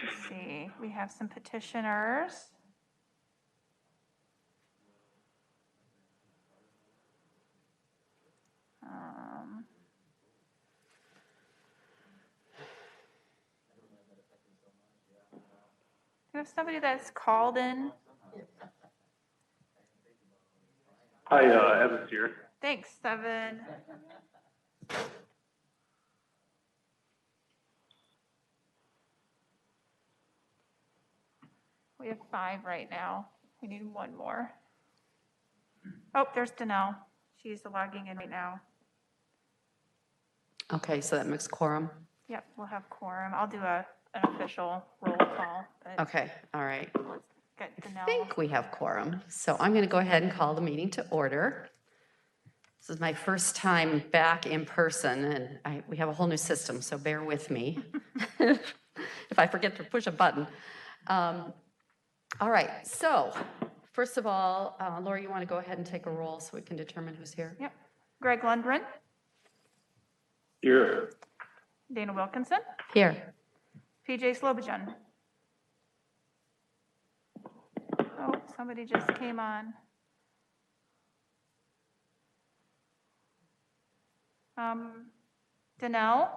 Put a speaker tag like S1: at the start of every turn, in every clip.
S1: Let's see, we have some petitioners. Do you have somebody that's called in?
S2: Hi, Evan's here.
S1: Thanks, Seven. We have 5 right now. We need one more. Oh, there's Danelle. She's logging in right now.
S3: Okay, so that makes quorum.
S1: Yep, we'll have quorum. I'll do an official roll call. But
S3: Okay, all right.
S1: let's get
S3: I
S1: Danelle.
S3: think we have quorum. So I'm going to go ahead and call the meeting to order. This is my first time back in person, and we have a whole new system, so bear with me if I forget to push a button. All right, so first of all, Lori, you want to go ahead and take a roll so we can determine who's here?
S1: Yep. Greg Lundgren,
S2: Here.
S1: Dana Wilkinson,
S3: Here.
S1: PJ Slobodan. Oh, somebody just came on. Danelle.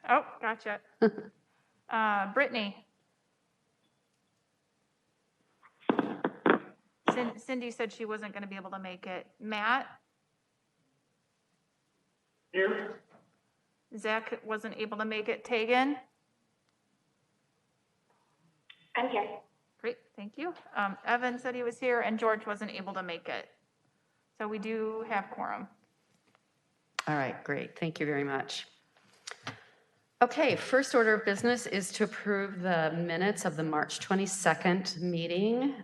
S1: Oh, gotcha. Brittany. Cindy said she wasn't going to be able to make it. Matt.
S2: Here.
S1: Zach wasn't able to make it. Tegan.
S4: I'm here.
S1: Great, thank you. Evan said he was here, and George wasn't able to make it. So we do have quorum.
S3: All right, great. Thank you very much. Okay, first order of business is to approve the minutes of the March 22nd meeting.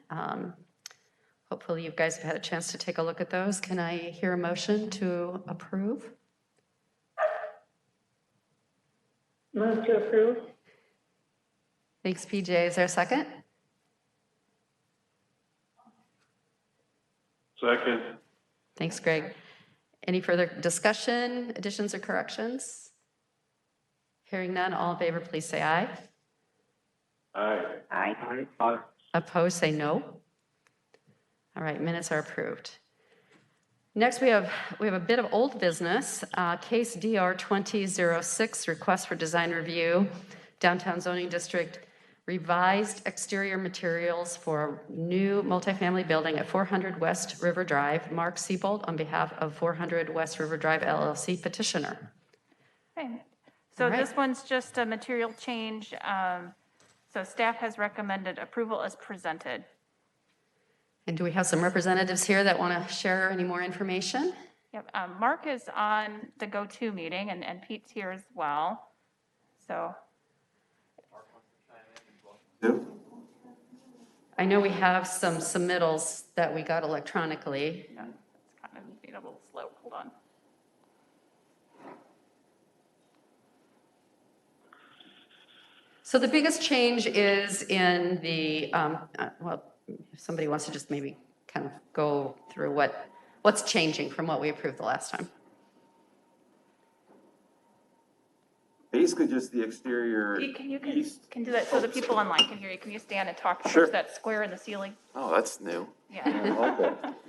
S3: Hopefully you guys have had a chance to take a look at those. Can I hear a motion to approve?
S4: Move to approve.
S3: Thanks, PJ. Is there a second?
S2: Second.
S3: Thanks, Greg. Any further discussion, additions, or corrections? Hearing none, all in favor, please say aye.
S2: Aye.
S4: Aye.
S2: Aye.
S3: Opposed, say no. All right, minutes are approved. Next, we have a bit of old business. Case DR 2006, request for design review, downtown zoning district, revised exterior materials for new multifamily building at 400 West River Drive. Mark Siebold on behalf of 400 West River Drive LLC petitioner.
S1: Okay. So
S3: All right.
S1: this one's just a material change. So staff has recommended approval as presented.
S3: And do we have some representatives here that want to share any more information?
S1: Yep. Mark is on the go-to meeting, and Pete's here as well. So
S3: I know we have some submittals that we got electronically.
S1: yeah, it's kind of being a little slow. Hold on.
S3: So the biggest change is in the, well, if somebody wants to just maybe kind of go through what's changing from what we approved the last time.
S5: Basically just the exterior.
S1: Pete, can do that so the people online can hear you. Can you stand and talk
S5: Sure.
S1: towards that square in the ceiling?
S5: Oh, that's new.
S1: Yeah.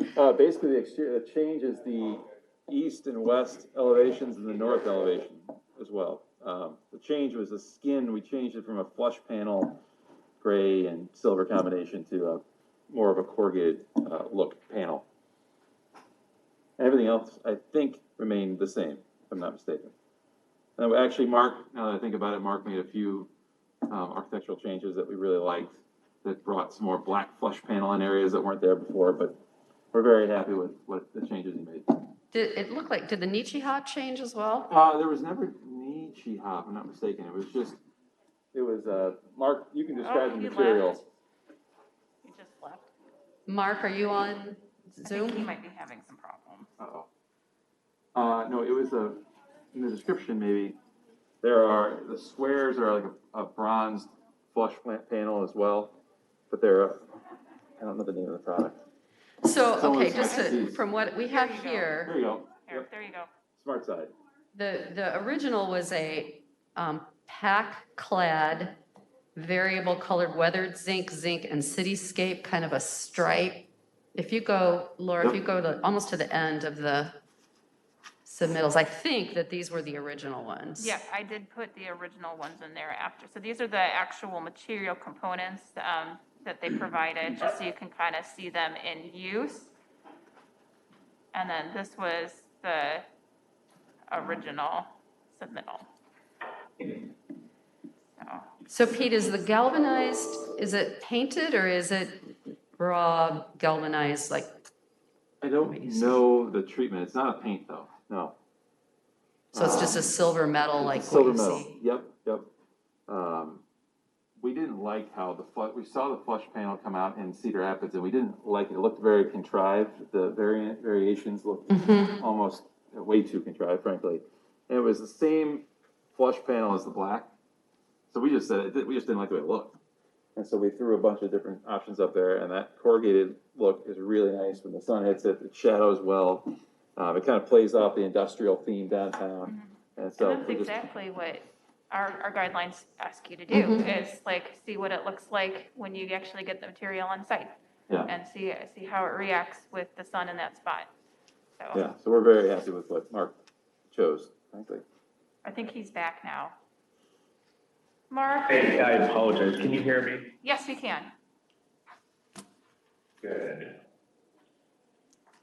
S5: Okay. Basically the exterior, the change is the east and west elevations and the north elevation as well. The change was the skin. We changed it from a flush panel gray and silver combination to a more of a corrugated look panel. Everything else, I think, remained the same, if I'm not mistaken. And actually, Mark, now that I think about it, Mark made a few architectural changes that we really liked that brought some more black flush panel in areas that weren't there before, but we're very happy with what the changes he made.
S3: Did it look like, did the Nietzsche hot change as well?
S5: There was never Nietzsche hop, if I'm not mistaken. It was, Mark, you can describe the
S1: he
S5: material.
S1: left. He just left.
S3: Mark, are you on
S1: I think he
S3: Zoom?
S1: might be having some problems.
S5: Uh-oh. No, it was in the description maybe, the squares are like a bronzed flush panel as well, but they're, I don't know the name of the product.
S3: So, okay,
S5: Someone's-
S3: just from what we have
S5: There
S3: here,
S5: you go.
S1: Here, there you go.
S5: Smart side.
S3: The original was a pack-clad, variable colored weathered zinc, and cityscape, kind of a stripe. If you go, Laura, if you go to, almost to the end of the submittals, I think that these were the original ones.
S1: Yeah, I did put the original ones in there after. So these are the actual material components that they provided, just so you can kind of see them in use. And then this was the original submittal.
S3: So Pete, is the galvanized, is it painted or is it raw galvanized, like,
S5: I don't know the treatment. It's not a paint though, no.
S3: so it's just a silver metal
S5: It's
S3: like
S5: silver
S3: what you
S5: metal.
S3: see?
S5: Yep. We didn't like how we saw the flush panel come out in Cedar Rapids and we didn't like it. It looked very contrived. The variations looked almost way too contrived, frankly. And it was the same flush panel as the black. So we just said, we just didn't like the way it looked. And so we threw a bunch of different options up there, and that corrugated look is really nice. When the sun hits it, it shadows well. It kind of plays off the industrial theme downtown. And so
S1: And that's
S5: we just,
S1: exactly what our guidelines ask you to do, is like, see what it looks like when you actually get the material on site.
S5: yeah,
S1: And see how it reacts with the sun in that spot. So
S5: yeah. So we're very happy with what Mark chose, frankly.
S1: I think he's back now. Mark?
S2: Hey, I apologize. Can you hear me?
S1: Yes, we can.
S2: Good.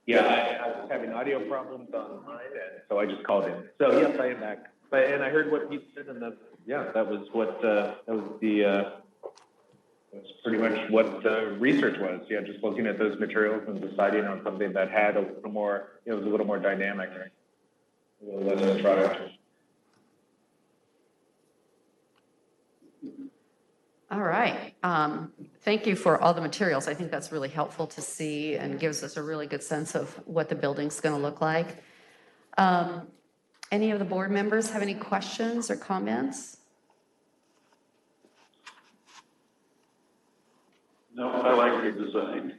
S2: Yeah, I was having audio problems on mine, and so I just called in. So yes, I am back. And I heard what Pete said, and that was what that was pretty much what the research was. Yeah, just looking at those materials and deciding on something that had a little more, was a little more dynamic, right? A little less product.
S3: All right. Thank you for all the materials. I think that's really helpful to see and gives us a really good sense of what the building's going to look like. Any of the board members have any questions or comments?
S2: No, I like your design.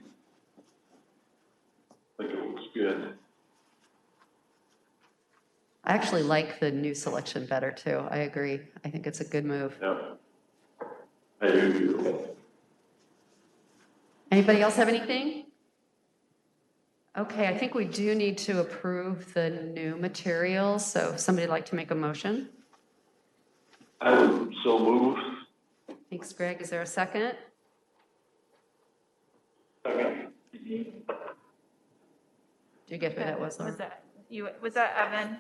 S2: I think it looks good.
S3: I actually like the new selection better too. I agree. I think it's a good move.
S2: Yeah. I do.
S3: Anybody else have anything? Okay, I think we do need to approve the new materials. So if somebody'd like to make a motion.
S2: I would so move.
S3: Thanks, Greg. Is there a second?
S2: Okay.
S3: Do you get who that was, Laura?
S1: Was that Evan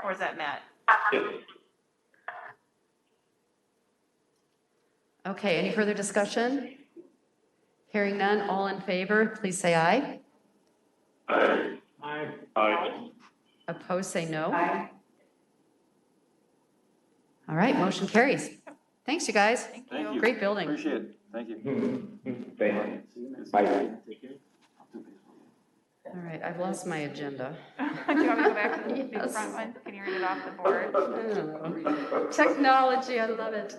S1: or was that Matt?
S2: Yes.
S3: Okay, any further discussion? Hearing none, all in favor, please say aye.
S2: Aye. Aye. Aye.
S3: Opposed, say no. All right, motion carries. Thanks, you guys.
S5: Thank you.
S3: Great building.
S5: Appreciate it. Thank you.
S2: Thank you. Bye.
S3: All right, I've lost my agenda.
S1: Do you want me to go back to the big
S3: Yes.
S1: front one? Can you read it off the board?
S3: Oh, technology, I love it.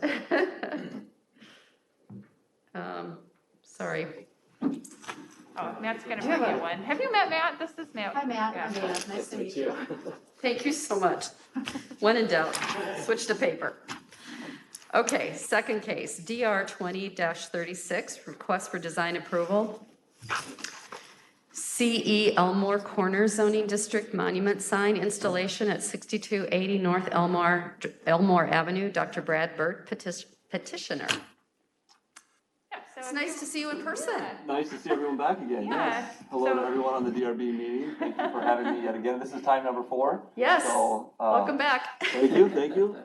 S3: Sorry.
S1: Oh, Matt's gonna
S3: Do you
S1: bring
S3: have
S1: you one. Have you met Matt? This is Matt.
S3: Hi, Matt.
S1: Yeah.
S3: I'm Dana. Nice to meet you. Thank you so much. When in doubt, switch to paper. Okay, second case, DR 20-36, request for design approval. CE Elmore Corner Zoning District Monument Sign Installation at 6280 North Elmore Avenue. Dr. Brad Burt, petitioner.
S1: Yeah, so
S3: It's
S1: if
S3: nice
S1: you-
S3: to see you in person.
S6: Nice to see everyone back again,
S1: Yeah,
S6: yes. Hello to
S1: so-
S6: everyone on the DRB meeting. Thank you for having me yet again. This is time number 4.
S3: Yes,
S6: So,
S3: welcome back.
S6: Thank you, thank you.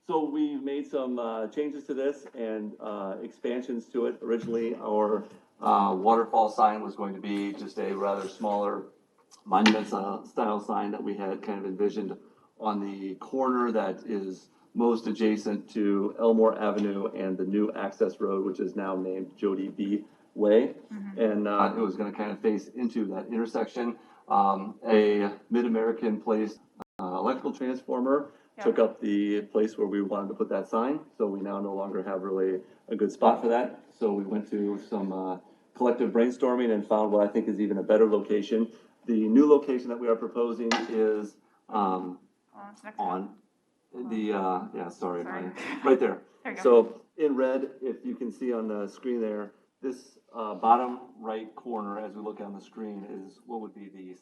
S6: So we've made some changes to this and expansions to it. Originally, our waterfall sign was going to be just a rather smaller monument style sign that we had kind of envisioned on the corner that is most adjacent to Elmore Avenue and the new access road, which is now named Jody B. Way. And it was gonna kind of face into that intersection. A Mid-American Place electrical transformer took up the place where we wanted to put that sign. So we now no longer have really a good spot for that. So we went to some collective brainstorming and found what I think is even a better location. The new location that we are proposing is
S1: it's next to it.
S6: on the, yeah, sorry,
S1: Sorry.
S6: right there.
S1: There you go.
S6: So in red, if you can see on the screen there, this bottom right corner, as we look on the screen, is what would be the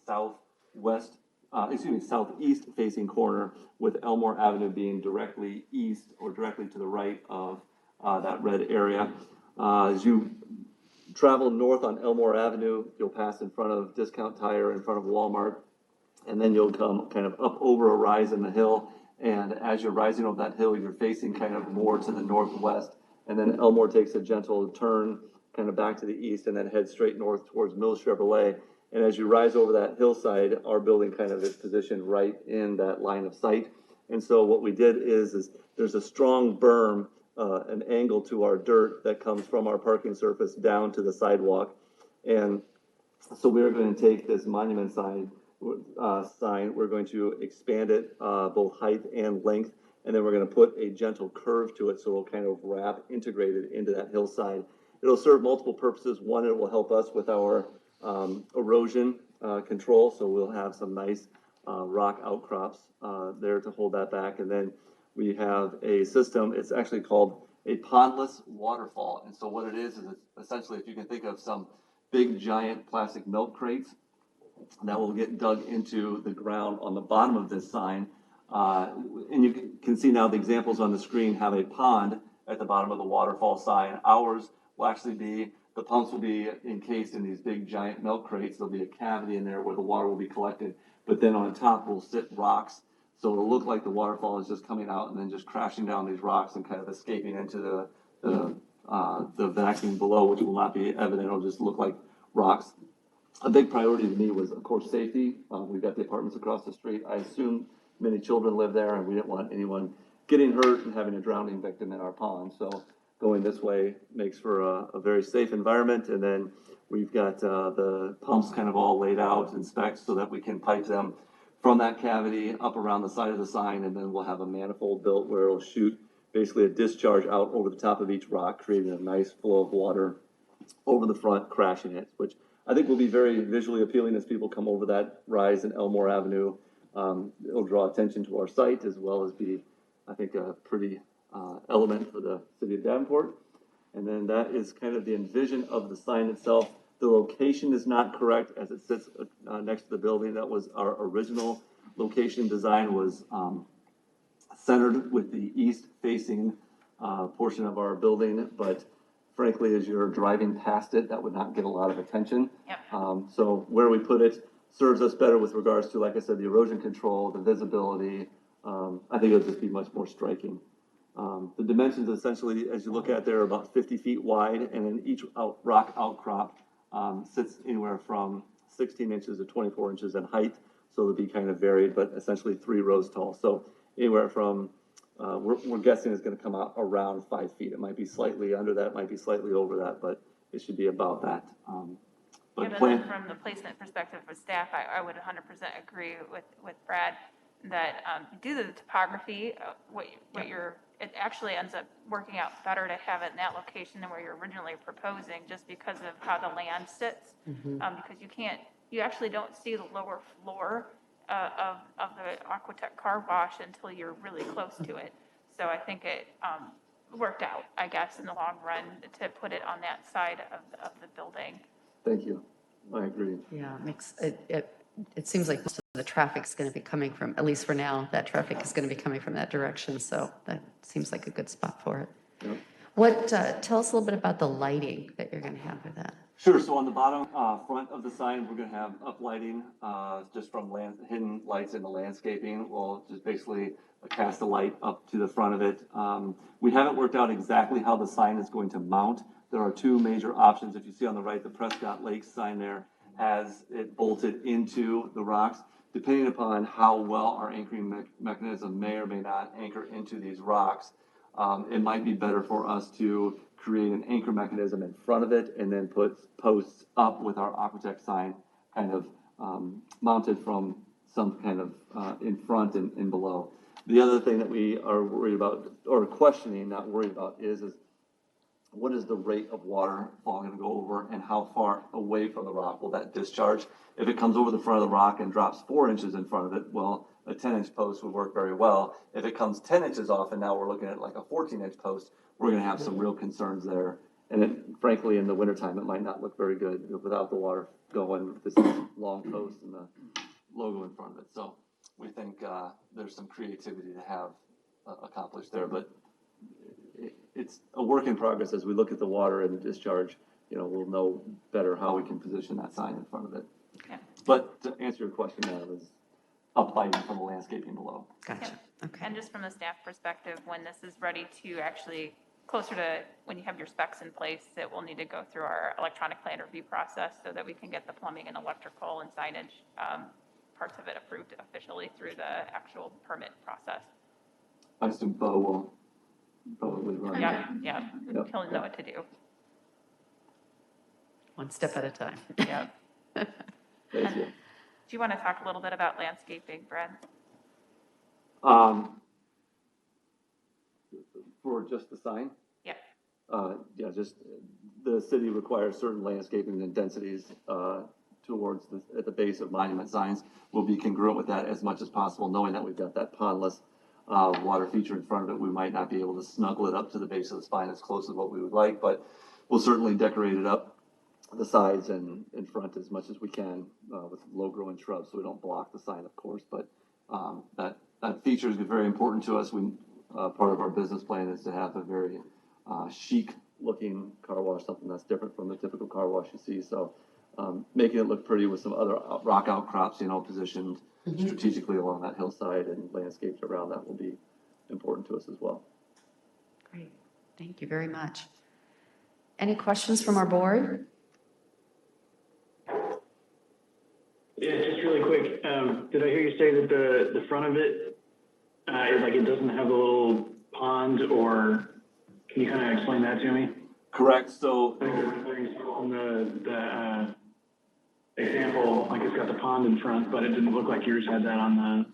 S6: southeast facing corner, with Elmore Avenue being directly east or directly to the right of that red area. As you travel north on Elmore Avenue, you'll pass in front of Discount Tire, in front of Walmart, and then you'll come kind of up over a rise in the hill. And as you're rising over that hill, you're facing kind of more to the northwest. And then Elmore takes a gentle turn kind of back to the east and then heads straight north towards Mills Chevrolet. And as you rise over that hillside, our building kind of is positioned right in that line of sight. And so what we did is there's a strong berm, an angle to our dirt that comes from our parking surface down to the sidewalk. And so we're going to take this monument sign, we're going to expand it both height and length, and then we're going to put a gentle curve to it so it'll kind of wrap integrated into that hillside. It'll serve multiple purposes. One, it will help us with our erosion control, so we'll have some nice rock outcrops there to hold that back. And then we have a system, it's actually called a pondless waterfall. And so what it is it's essentially, if you can think of some big giant plastic milk crates that will get dug into the ground on the bottom of this sign. And you can see now the examples on the screen have a pond at the bottom of the waterfall sign. Ours will actually be, the pumps will be encased in these big giant milk crates. There'll be a cavity in there where the water will be collected, but then on top will sit rocks. So it'll look like the waterfall is just coming out and then just crashing down these rocks and kind of escaping into the vacuum below, which will not be evident. It'll just look like rocks. A big priority to me was, of course, safety. We've got the apartments across the street. I assume many children live there, and we didn't want anyone getting hurt and having a drowning victim in our pond. So going this way makes for a very safe environment. And then we've got the pumps kind of all laid out and specced so that we can pipe them from that cavity up around the side of the sign. And then we'll have a manifold built where it'll shoot basically a discharge out over the top of each rock, creating a nice flow of water over the front, crashing it, which I think will be very visually appealing as people come over that rise in Elmore Avenue. It'll draw attention to our site as well as be, I think, a pretty element for the city of Davenport. And then that is kind of the envision of the sign itself. The location is not correct as it sits next to the building. That was our original location. Design was centered with the east-facing portion of our building, but frankly, as you're driving past it, that would not get a lot of attention.
S1: Yep.
S6: So where we put it serves us better with regards to, like I said, the erosion control, the visibility. I think it'll just be much more striking. The dimensions essentially, as you look at there, are about 50 feet wide, and then each rock outcrop sits anywhere from 16 inches to 24 inches in height. So it'll be kind of varied, but essentially 3 rows tall. So anywhere from we're guessing it's going to come out around 5 feet. It might be slightly under that, might be slightly over that, but it should be about that.
S1: Yeah, but then from the placement perspective of staff, I would 100% agree with Brad that due to the topography, it actually ends up working out better to have it in that location than where you're originally proposing, just because of how the land sits. Because you actually don't see the lower floor of the Aquatech car wash until you're really close to it. So I think it worked out, I guess, in the long run to put it on that side of the building.
S6: Thank you. I agree.
S3: Yeah, it seems like most of the traffic's going to be coming from, at least for now, that traffic is going to be coming from that direction. So that seems like a good spot for it.
S6: Yep.
S3: Tell us a little bit about the lighting that you're going to have for that.
S6: Sure. So on the bottom front of the sign, we're going to have uplighting just from hidden lights in the landscaping. We'll just basically cast a light up to the front of it. We haven't worked out exactly how the sign is going to mount. There are 2 major options. If you see on the right, the Prescott Lakes sign there has it bolted into the rocks. Depending upon how well our anchoring mechanism may or may not anchor into these rocks, it might be better for us to create an anchor mechanism in front of it and then put posts up with our Aquatech sign kind of mounted from some kind of in front and below. The other thing that we are worried about, or questioning, not worried about, is what is the rate of waterfall going to go over and how far away from the rock will that discharge? If it comes over the front of the rock and drops 4 inches in front of it, well, a 10-inch post would work very well. If it comes 10 inches off and now we're looking at like a 14-inch post, we're gonna have some real concerns there. And then frankly, in the wintertime, it might not look very good without the water going with this long post and the logo in front of it. So we think there's some creativity to have accomplished there, but it's a work in progress. As we look at the water and the discharge, we'll know better how we can position that sign in front of it.
S1: Okay.
S6: But to answer your question, that was uplighting from the landscaping below.
S3: Gotcha. Okay.
S1: And just from the staff perspective, when this is ready to actually, closer to when you have your specs in place, it will need to go through our electronic plan review process so that we can get the plumbing and electrical and signage parts of it approved officially through the actual permit process.
S6: I assume Bo will probably run that.
S1: Yeah,
S6: Yep.
S1: he'll know what to do.
S3: One step at a time.
S1: Yeah.
S6: Thank you.
S1: Do you want to talk a little bit about landscaping, Brad?
S6: For just the sign?
S1: Yeah.
S6: Yeah, just the city requires certain landscaping and densities towards at the base of monument signs. We'll be congruent with that as much as possible, knowing that we've got that pondless water feature in front of it. We might not be able to snuggle it up to the base of the spine as close as what we would like, but we'll certainly decorate it up the sides and in front as much as we can with low-growing shrubs, so we don't block the sign, of course. But that feature is very important to us. Part of our business plan is to have a very chic-looking car wash, something that's different from the typical car wash you see. So making it look pretty with some other rock outcrops, positioned strategically along that hillside and landscaped around that will be important to us as well.
S3: Great. Thank you very much. Any questions from our board?
S7: Yeah, just really quick, did I hear you say that the front of it is like it doesn't have a little pond, or can you kind of explain that to me?
S6: Correct. So
S7: On the example, like it's got the pond in front, but it didn't look like yours had that on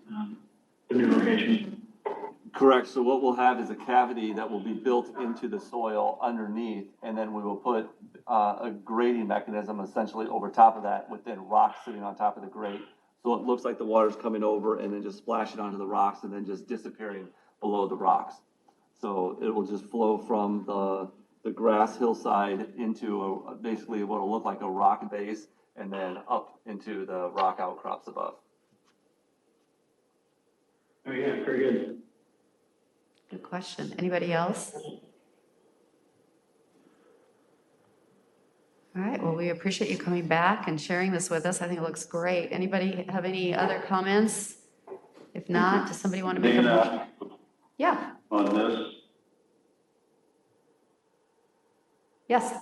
S7: the new location.
S6: correct. So what we'll have is a cavity that will be built into the soil underneath, and then we will put a grading mechanism essentially over top of that with then rocks sitting on top of the grate. So it looks like the water's coming over and then just splashing onto the rocks and then just disappearing below the rocks. So it will just flow from the grass hillside into basically what will look like a rock base and then up into the rock outcrops above.
S7: Oh, yeah, very good.
S3: Good question. Anybody else? All right, well, we appreciate you coming back and sharing this with us. I think it looks great. Anybody have any other comments? If not, does somebody want to make a motion? Yeah,
S8: On this,
S3: yes.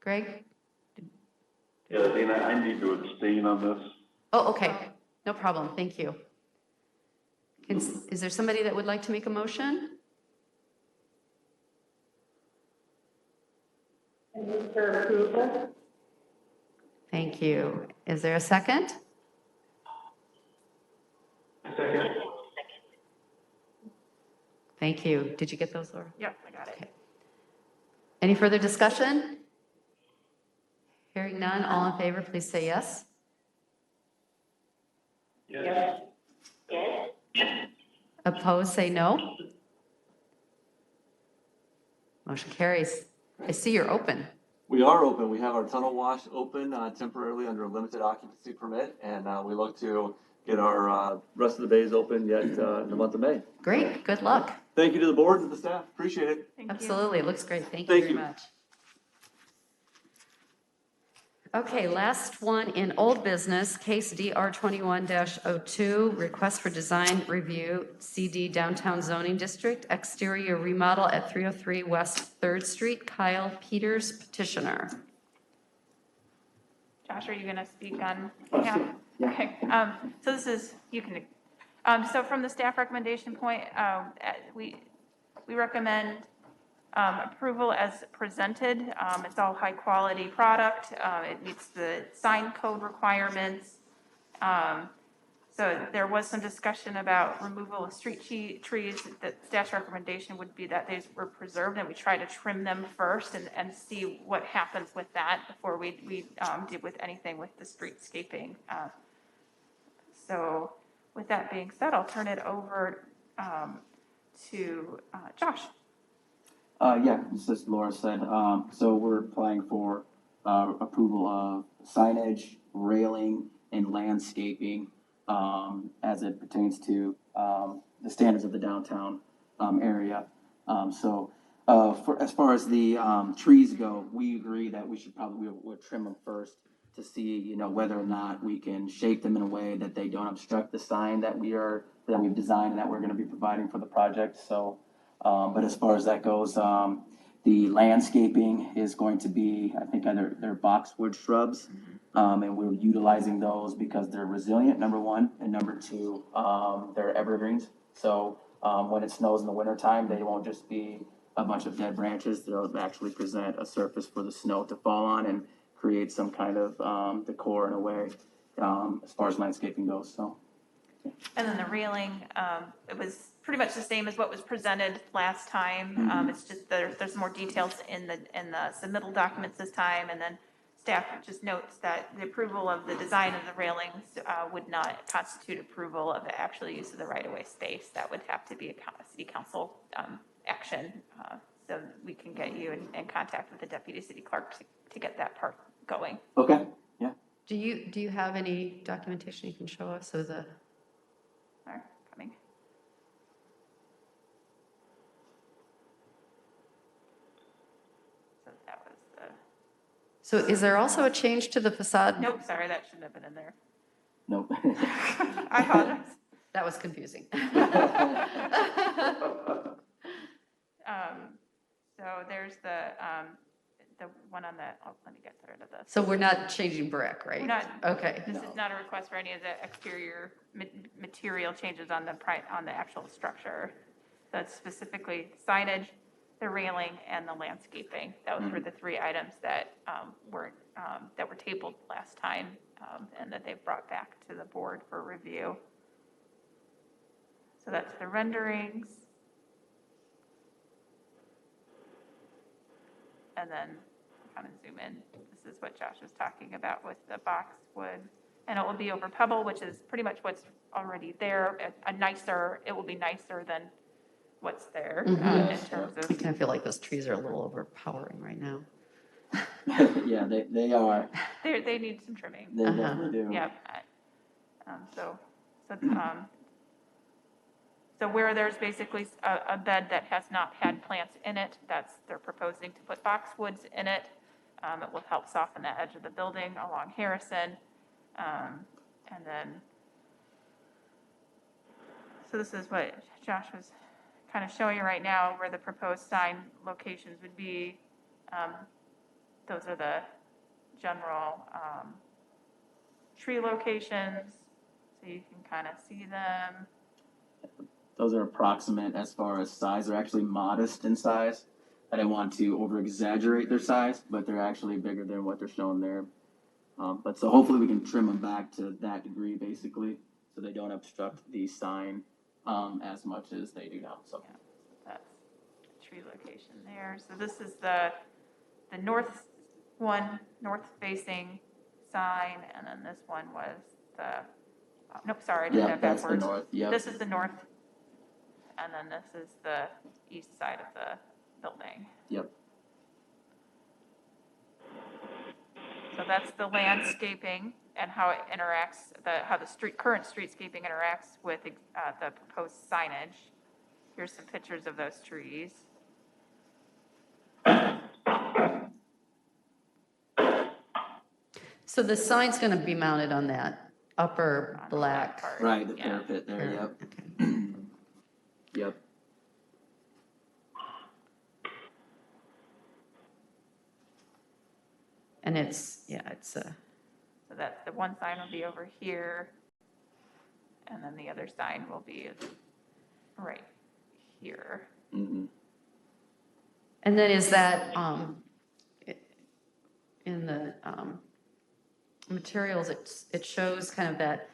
S3: Greg?
S8: yeah, Dana, I need to abstain on this.
S3: Oh, okay, no problem, thank you. Is there somebody that would like to make a motion?
S4: For approval?
S3: Thank you. Is there a second?
S7: Second.
S3: Thank you. Did you get those, Laura?
S1: Yep, I got it.
S3: Any further discussion? Hearing none, all in favor, please say yes.
S7: Yes.
S4: Yes.
S3: Opposed, say no. Motion carries. I see you're open.
S6: We are open. We have our tunnel wash open temporarily under a limited occupancy permit, and we look to get our rest of the bays open yet in the month of May.
S3: Great, good luck.
S6: Thank you to the board and the staff. Appreciate it.
S1: Thank you.
S3: Absolutely, it looks great. Thank you
S6: Thank
S3: very
S6: you.
S3: much. Okay, last one in old business, case DR 21-02, request for design review, CD Downtown Zoning District, exterior remodel at 303 West 3rd Street, Kyle Peters, petitioner.
S1: Josh, are you going to speak on behalf? Okay, so this is, you can, so from the staff recommendation point, we recommend approval as presented. It's all high-quality product. It meets the sign code requirements. So there was some discussion about removal of street trees. The staff's recommendation would be that these were preserved, and we try to trim them first and see what happens with that before we deal with anything with the streetscaping. So with that being said, I'll turn it over to Josh.
S9: Yeah, just as Laura said, so we're applying for approval of signage, railing, and landscaping as it pertains to the standards of the downtown area. As far as the trees go, we agree that we should probably we'll trim them first to see, whether or not we can shape them in a way that they don't obstruct the sign that we've designed and that we're going to be providing for the project. So. But as far as that goes, the landscaping is going to be, I think, they're boxwood shrubs. And we're utilizing those because they're resilient, number one, and number two, they're evergreens. So when it snows in the wintertime, they won't just be a bunch of dead branches. They'll actually present a surface for the snow to fall on and create some kind of decor in a way as far as landscaping goes. So.
S1: And then the railing, it was pretty much the same as what was presented last time. It's just there's more details in the submittal documents this time, and then staff just notes that the approval of the design of the railings would not constitute approval of the actual use of the right-of-way space. That would have to be a city council action, so we can get you in contact with the deputy city clerk to get that part going.
S9: Okay, yeah.
S3: Do you have any documentation you can show us of the?
S1: Are coming. So that was the.
S3: So is there also a change to the facade?
S1: Nope, sorry, that shouldn't have been in there.
S9: Nope.
S1: I apologize.
S3: That was confusing.
S1: So there's the one on the, oh, let me get rid of this.
S3: So we're not changing brick, right?
S1: We're not.
S3: Okay.
S1: This is not a request for any of the exterior material changes on the actual structure. So it's specifically signage, the railing, and the landscaping. Those were the three items that were tabled last time, and that they've brought back to the board for review. So that's the renderings. And then kind of zoom in. This is what Josh was talking about with the boxwood. And it will be over pebble, which is pretty much what's already there. It will be nicer than what's there in terms
S3: I
S1: of.
S3: kind of feel like those trees are a little overpowering right now.
S9: Yeah, they are.
S1: They need some trimming.
S9: They definitely do.
S1: Yep. So where there's basically a bed that has not had plants in it, they're proposing to put boxwoods in it. It will help soften the edge of the building along Harrison. And then, so this is what Josh was kind of showing you right now, where the proposed sign locations would be. Those are the general tree locations, so you can kind of see them.
S9: Those are approximate as far as size. They're actually modest in size. I didn't want to over exaggerate their size, but they're actually bigger than what they're shown there. But so hopefully we can trim them back to that degree, basically, so they don't obstruct the sign as much as they do now. So
S1: Yeah, that's the tree location there. So this is the north facing sign, and then this one was the, nope, sorry, I did that
S9: that's the
S1: backwards.
S9: north. Yep.
S1: This is the north, and then this is the east side of the building.
S9: Yep.
S1: So that's the landscaping and how it interacts, how the current streetscaping interacts with the proposed signage. Here's some pictures of those trees.
S3: So the sign's going to be mounted on that upper
S1: on the
S3: black.
S1: part.
S9: Right, the
S1: Yeah.
S9: parapet there. Yep.
S3: Okay.
S9: Yep.
S3: And it's
S1: So that's the one sign will be over here, and then the other sign will be right here.
S9: Mm-hmm.
S3: and then is that in the materials, it shows kind of that,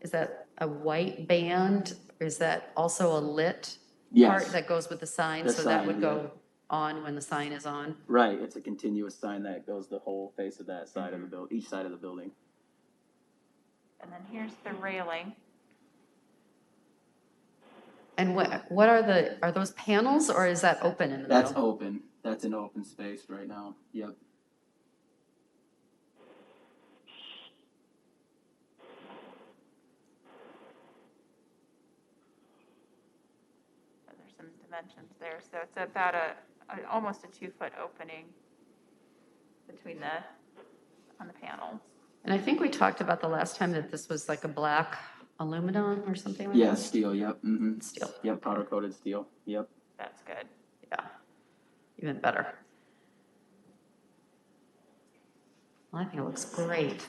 S3: is that a white band? Or is that also a lit part
S9: Yes.
S3: that goes with the sign?
S9: The
S3: So that
S9: sign,
S3: would
S9: yeah.
S3: go on when the sign is on?
S9: Right. It's a continuous sign that goes the whole face of that side of the building, each side of the building.
S1: And then here's the railing.
S3: And what are those panels or is that open in the middle?
S9: That's open. That's an open space right now. Yep.
S1: There's some dimensions there, so it's about almost a 2-foot opening between on the panels.
S3: And I think we talked about the last time that this was like a black aluminum or something like
S9: Yeah,
S3: that?
S9: steel, yep. Mm-hmm.
S3: Steel.
S9: Yep, powder coated steel. Yep.
S1: That's good.
S3: Yeah, even better. Well, I think it looks great.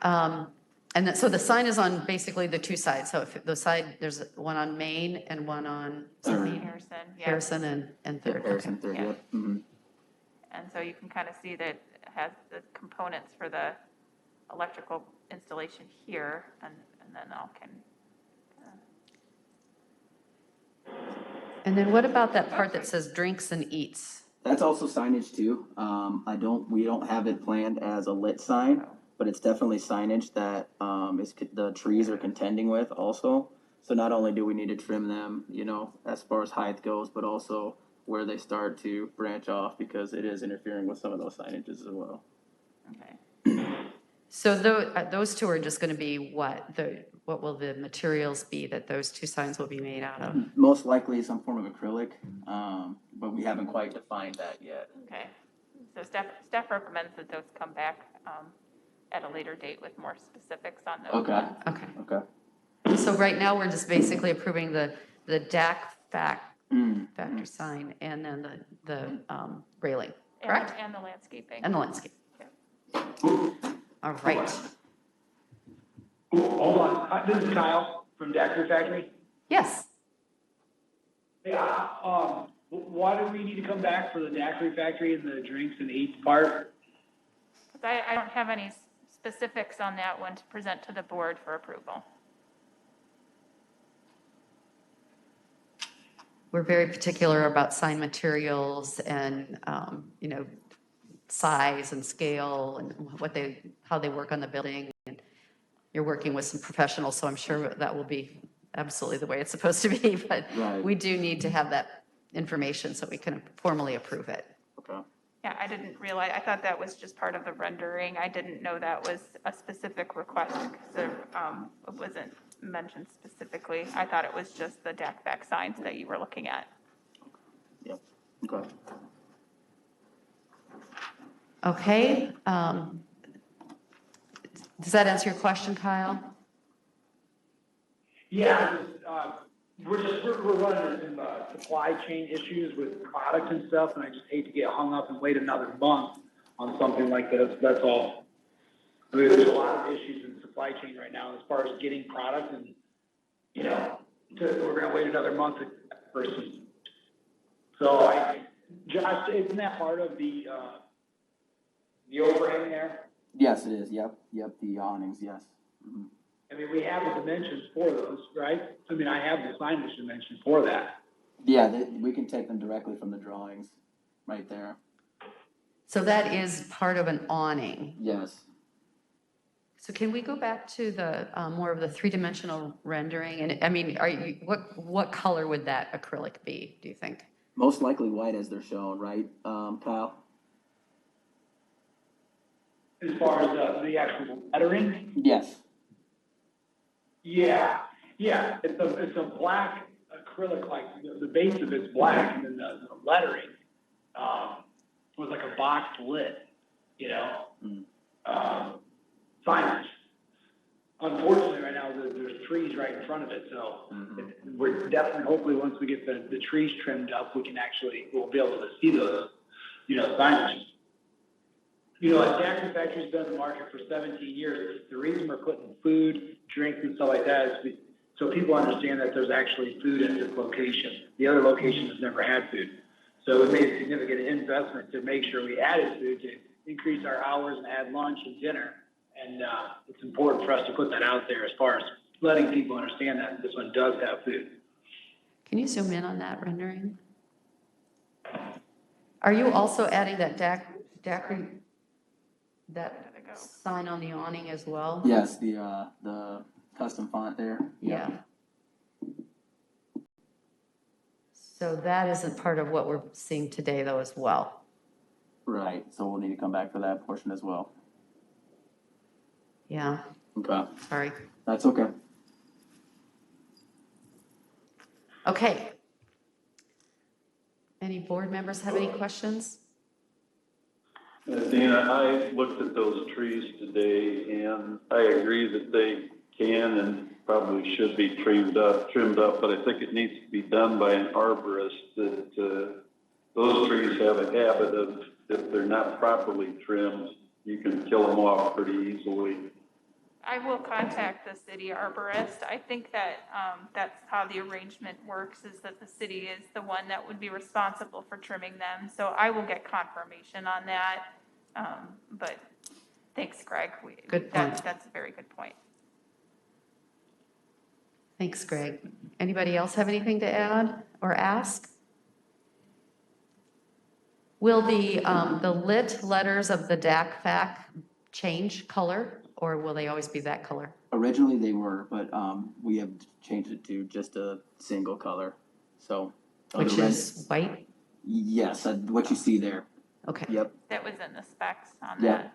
S3: So the sign is on basically the two sides. So if the side, there's one on Main and one on
S9: Third.
S1: Harrison, yeah.
S3: Harrison and Third.
S9: Harrison, third,
S1: Yeah.
S9: yep. Mm-hmm.
S1: And so you can kind of see that it has the components for the electrical installation here, and then
S3: And then what about that part that says drinks and eats?
S9: That's also signage too. We don't have it planned as a lit sign, but it's definitely signage that, the trees are contending with also. So not only do we need to trim them, as far as height goes, but also where they start to branch off because it is interfering with some of those signages as well.
S1: Okay.
S3: So those two are just going to be what will the materials be that those two signs will be made out of?
S9: Most likely some form of acrylic, but we haven't quite defined that yet.
S1: Okay. So staff recommends that those come back at a later date with more specifics on those.
S3: Okay.
S9: Okay.
S3: So right now, we're just basically approving the DAC factory sign and then the railing, correct?
S1: And the landscaping.
S3: And the landscape. All right.
S10: Hold on, this is Kyle from Daiquiri Factory.
S3: Yes.
S10: Yeah, why do we need to come back for the Daiquiri Factory and the drinks and eats part?
S1: I don't have any specifics on that one to present to the board for approval.
S3: We're very particular about sign materials and, size and scale and how they work on the building. And you're working with some professionals, so I'm sure that will be absolutely the way it's supposed to be. But
S9: Right.
S3: we do need to have that information so we can formally approve it.
S9: Okay.
S1: Yeah, I didn't realize, I thought that was just part of the rendering. I didn't know that was a specific request because it wasn't mentioned specifically. I thought it was just the DAC back signs that you were looking at.
S9: Yep. Okay.
S3: Okay. Does that answer your question, Kyle?
S10: Yeah, we're running into some supply chain issues with product and stuff, and I just hate to get hung up and wait another month on something like this, that's all. I mean, there's a lot of issues in supply chain right now as far as getting product and, we're gonna wait another month versus. So Josh, isn't that part of the overhang there?
S9: Yes, it is. Yep. The awnings. Yes. Mm-hmm.
S10: I mean, we have the dimensions for those, right? I mean, I have the signage dimensions for that.
S9: Yeah, we can take them directly from the drawings, right there.
S3: So that is part of an awning.
S9: Yes.
S3: So can we go back to the more of the three-dimensional rendering? And I mean, what color would that acrylic be, do you think?
S9: Most likely white as they're shown, right, Kyle?
S10: As far as the actual lettering?
S9: Yes.
S10: Yeah. It's a black acrylic, like the base of it's black, and then the lettering was like a box lit, signage. Unfortunately, right now there's trees right in front of it, so we're definitely, hopefully, once we get the trees trimmed up, we'll be able to see those, signage. Daiquiri Factory's been in the market for 17 years. The reason we're putting food, drinks, and stuff like that is so people understand that there's actually food at this location. The other location has never had food. So we made a significant investment to make sure we added food to increase our hours and add lunch and dinner. And it's important for us to put that out there as far as letting people understand that this one does have food.
S3: Can you zoom in on that rendering? Are you also adding that DAC sign on the awning as well?
S9: Yes, the custom font there.
S3: Yeah. So that isn't part of what we're seeing today though as well.
S9: Right, so we'll need to come back for that portion as well.
S3: Yeah,
S9: Okay,
S3: sorry.
S9: that's okay.
S3: Okay. Any board members have any questions?
S8: Dana, I looked at those trees today and I agree that they can and probably should be trimmed up, but I think it needs to be done by an arborist that, those trees have a habit of, if they're not properly trimmed, you can kill them off pretty easily.
S1: I will contact the city arborist. I think that that's how the arrangement works, is that the city is the one that would be responsible for trimming them. So I will get confirmation on that. But thanks, Greg.
S3: Good point.
S1: That's a very good point.
S3: Thanks, Greg. Anybody else have anything to add or ask? Will the lit letters of the DAC FAC change color, or will they always be that color?
S9: Originally they were, but we have changed it to just a single color, so.
S3: Which is white?
S9: Yes, what you see there.
S3: Okay.
S9: Yep.
S1: That was in the specs on
S9: Yeah.
S1: that.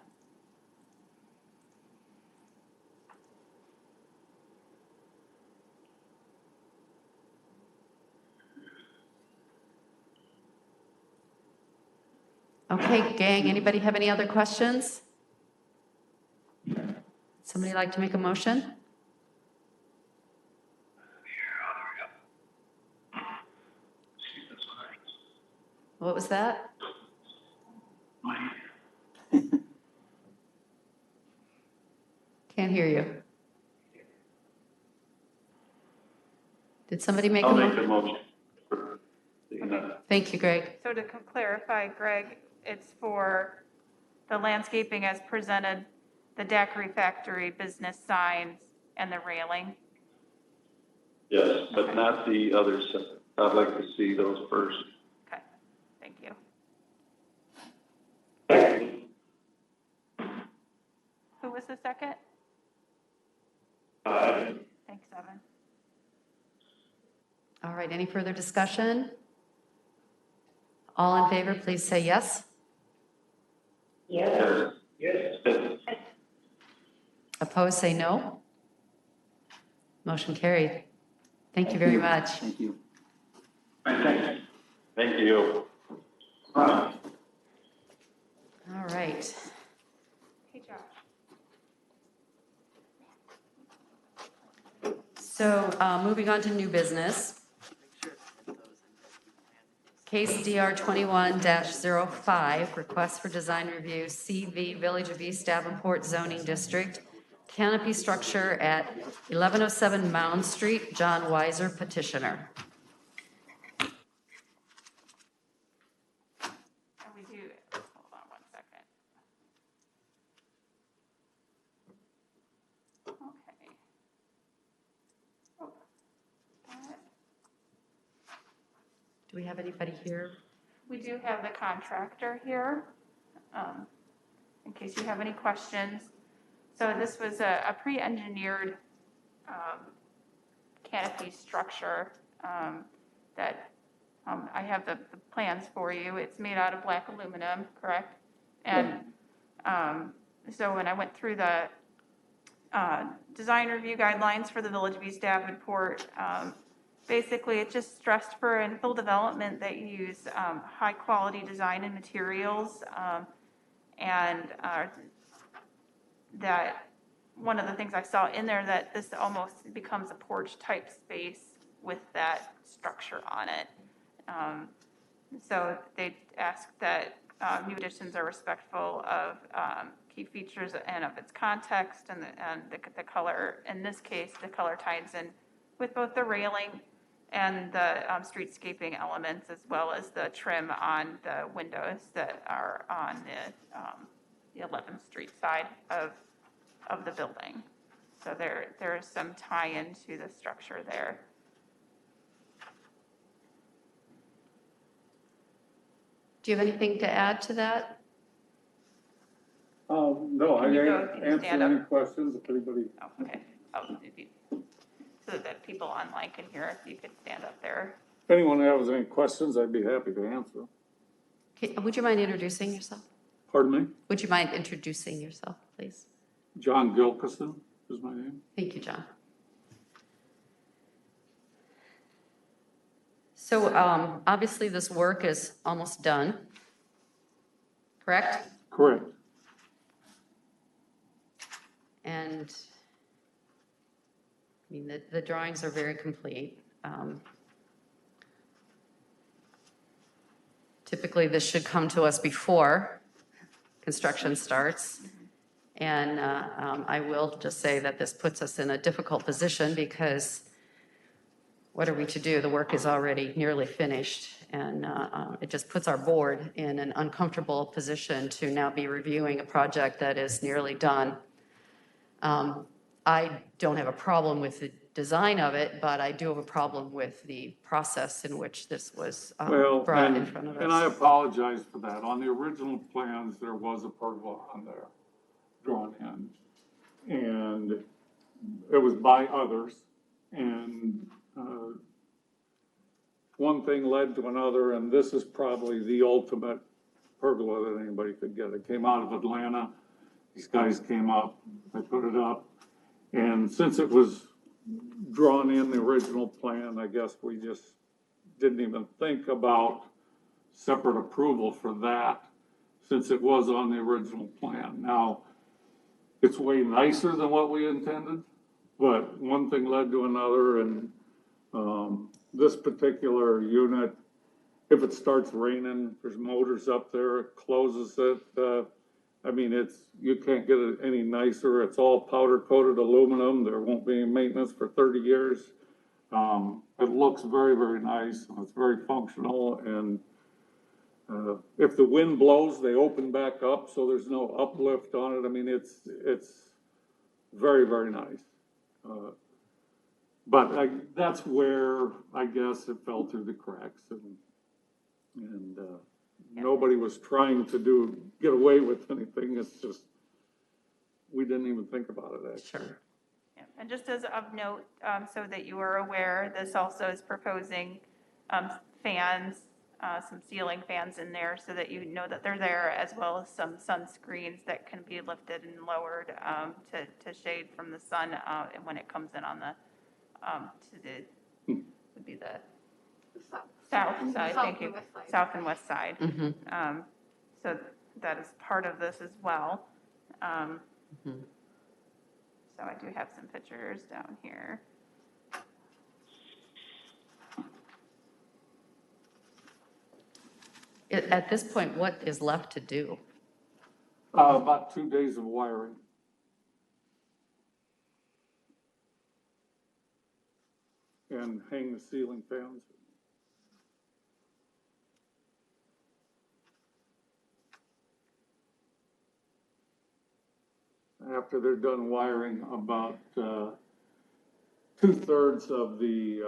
S3: Okay, gang, anybody have any other questions? Somebody like to make a motion? What was that? Can't hear you. Did somebody make a
S8: I'll make a
S3: motion?
S8: motion. Dana.
S3: Thank you, Greg.
S1: So to clarify, Greg, it's for the landscaping as presented, the Daiquiri Factory business signs, and the railing.
S8: Yes, but not the others. I'd like to see those first.
S1: Okay, thank you. Who was the second? Thanks, Evan.
S3: All right, any further discussion? All in favor, please say yes.
S4: Yes.
S8: Yes.
S3: Opposed, say no. Motion carried. Thank you very much.
S9: Thank you.
S10: Thanks.
S8: Thank you.
S3: All right.
S1: Hey, Josh.
S3: So moving on to new business. Case DR 21-05, request for design review, CV Village of East Davenport zoning district, canopy structure at 1107 Mound Street, John Weiser petitioner.
S1: And we do, hold on one second. Okay. Oh, that-
S3: Do we have anybody here?
S1: We do have the contractor here, in case you have any questions. So this was a pre-engineered canopy structure that I have the plans for you. It's made out of black aluminum, correct? And so when I went through the design review guidelines for the Village of East Davenport, basically, it just stressed for infill development that you use high-quality design and materials, and that one of the things I saw in there, that this almost becomes a porch-type space with that structure on it. So they asked that new additions are respectful of key features and of its context, and the color. In this case, the color ties in with both the railing and the streetscaping elements, as well as the trim on the windows that are on the 11th Street side of the building. So there is some tie-in to the structure there.
S3: Do you have anything to add to that?
S8: No,
S1: Can you go and stand up?
S8: questions if anybody.
S1: Oh, okay. So that people online can hear, if you could stand up there.
S11: anyone has any questions, I'd be happy to answer.
S3: Okay, would you mind introducing yourself?
S11: Pardon me?
S3: Would you mind introducing yourself, please?
S11: John Gilkison is my name.
S3: Thank you, John. So obviously this work is almost done, correct?
S11: Correct.
S3: And I mean, the drawings are very complete. Typically, this should come to us before construction starts. And I will just say that this puts us in a difficult position because what are we to do? The work is already nearly finished. And it just puts our board in an uncomfortable position to now be reviewing a project that is nearly done. I don't have a problem with the design of it, but I do have a problem with the process in which this was brought in front of us.
S11: And I apologize for that. On the original plans, there was a pergola on there drawn in. And it was by others. And one thing led to another, and this is probably the ultimate pergola that anybody could get. It came out of Atlanta. These guys came up, they put it up. And since it was drawn in the original plan, I guess we just didn't even think about separate approval for that, since it was on the original plan. Now, it's way nicer than what we intended, but one thing led to another, and this particular unit, if it starts raining, there's motors up there, it closes it. I mean, you can't get it any nicer. It's all powder coated aluminum. There won't be any maintenance for 30 years. It looks very, very nice. And it's very functional. And if the wind blows, they open back up, so there's no uplift on it. I mean, it's very, very nice. But that's where I guess it fell through the cracks, and nobody was trying to get away with anything. It's just, we didn't even think about it, actually.
S3: Sure.
S1: Yeah, and just as of note, so that you are aware, this also is proposing fans, some ceiling fans in there so that you know that they're there, as well as some sunscreens that can be lifted and lowered to shade from the sun when it comes in on the, would be the south side, thank you, south and west side. So that is part of this as well. So I do have some pictures down here.
S3: At this point, what is left to do?
S11: About 2 days of wiring. And hang the ceiling fans. After they're done wiring, about 2/3 of the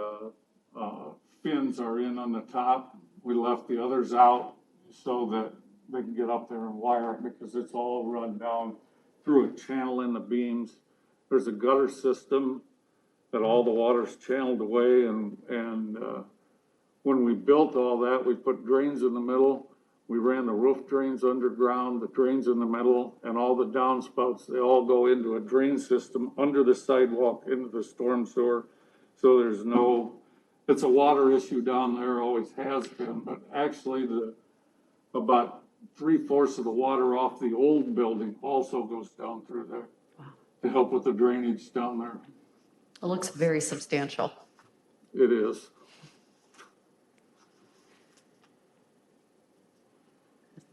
S11: fins are in on the top. We left the others out so that they can get up there and wire it, because it's all run down through a channel in the beams. There's a gutter system that all the water's channeled away, and when we built all that, we put drains in the middle. We ran the roof drains underground, the drains in the middle, and all the downspouts, they all go into a drain system under the sidewalk into the storm sewer. So there's no, it's a water issue down there, always has been, but actually about 3/4 of the water off the old building also goes down through there to help with the drainage down there.
S3: It looks very substantial.
S11: It is.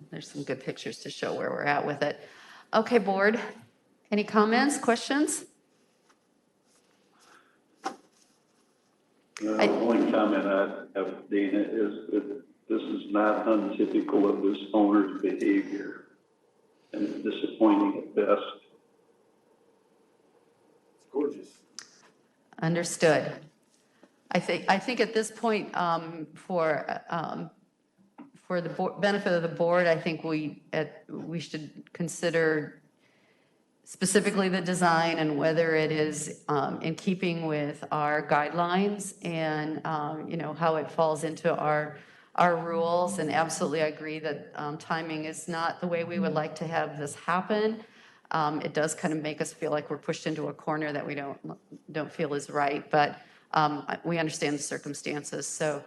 S3: There's some good pictures to show where we're at with it. Okay, board, any comments, questions?
S8: The only comment I have, Dana, is that this is not untypical of this owner's behavior, and it's disappointing at best.
S11: It's gorgeous.
S3: Understood. I think at this point, for the benefit of the board, I think we should consider specifically the design and whether it is in keeping with our guidelines and, you know, how it falls into our rules. And absolutely, I agree that timing is not the way we would like to have this happen. It does kind of make us feel like we're pushed into a corner that we don't feel is right, but we understand the circumstances. So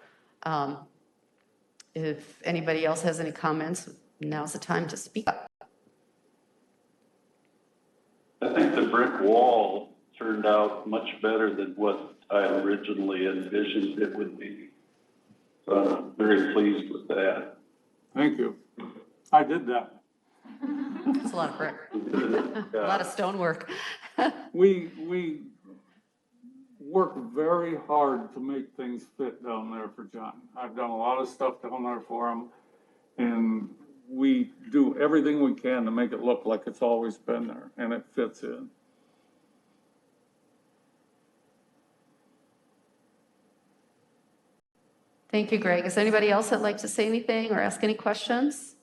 S3: if anybody else has any comments, now's the time to speak up.
S8: I think the brick wall turned out much better than what I originally envisioned it would be. So I'm very pleased with that.
S11: Thank you. I did that.
S3: It's a lot of brick, a lot of stonework.
S11: We work very hard to make things fit down there for John. I've done a lot of stuff down there for him, and we do everything we can to make it look like it's always been there, and it fits in.
S3: Thank you, Greg. Is there anybody else that'd like to say anything or ask any questions?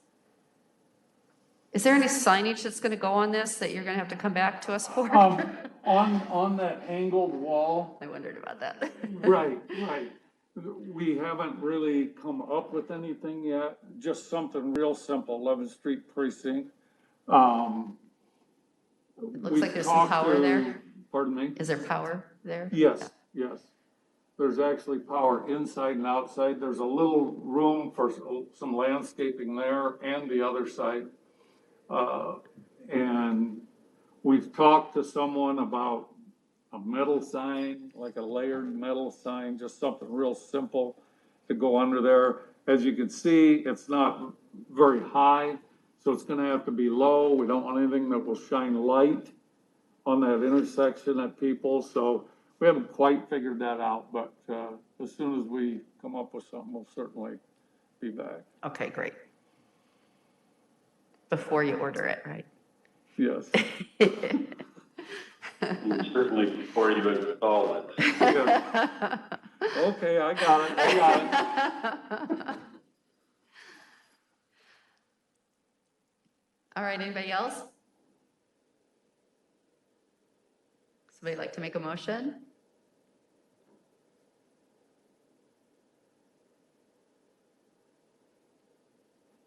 S3: Is there any signage that's going to go on this that you're going to have to come back to us for?
S11: On that angled wall.
S3: I wondered about that.
S11: Right. We haven't really come up with anything yet, just something real simple, 11th Street Precinct.
S3: It looks like there's some power there.
S11: Pardon me?
S3: Is there power there?
S11: Yes. There's actually power inside and outside. There's a little room for some landscaping there and the other side. And we've talked to someone about a metal sign, like a layered metal sign, just something real simple to go under there. As you can see, it's not very high, so it's gonna have to be low. We don't want anything that will shine light on that intersection at people, so we haven't quite figured that out, but as soon as we come up with something, we'll certainly be back.
S3: Okay, great. Before you order it, right?
S11: Yes.
S8: And certainly before you install it.
S11: Yeah. Okay, I got it.
S3: All right, anybody else? Somebody like to make a motion?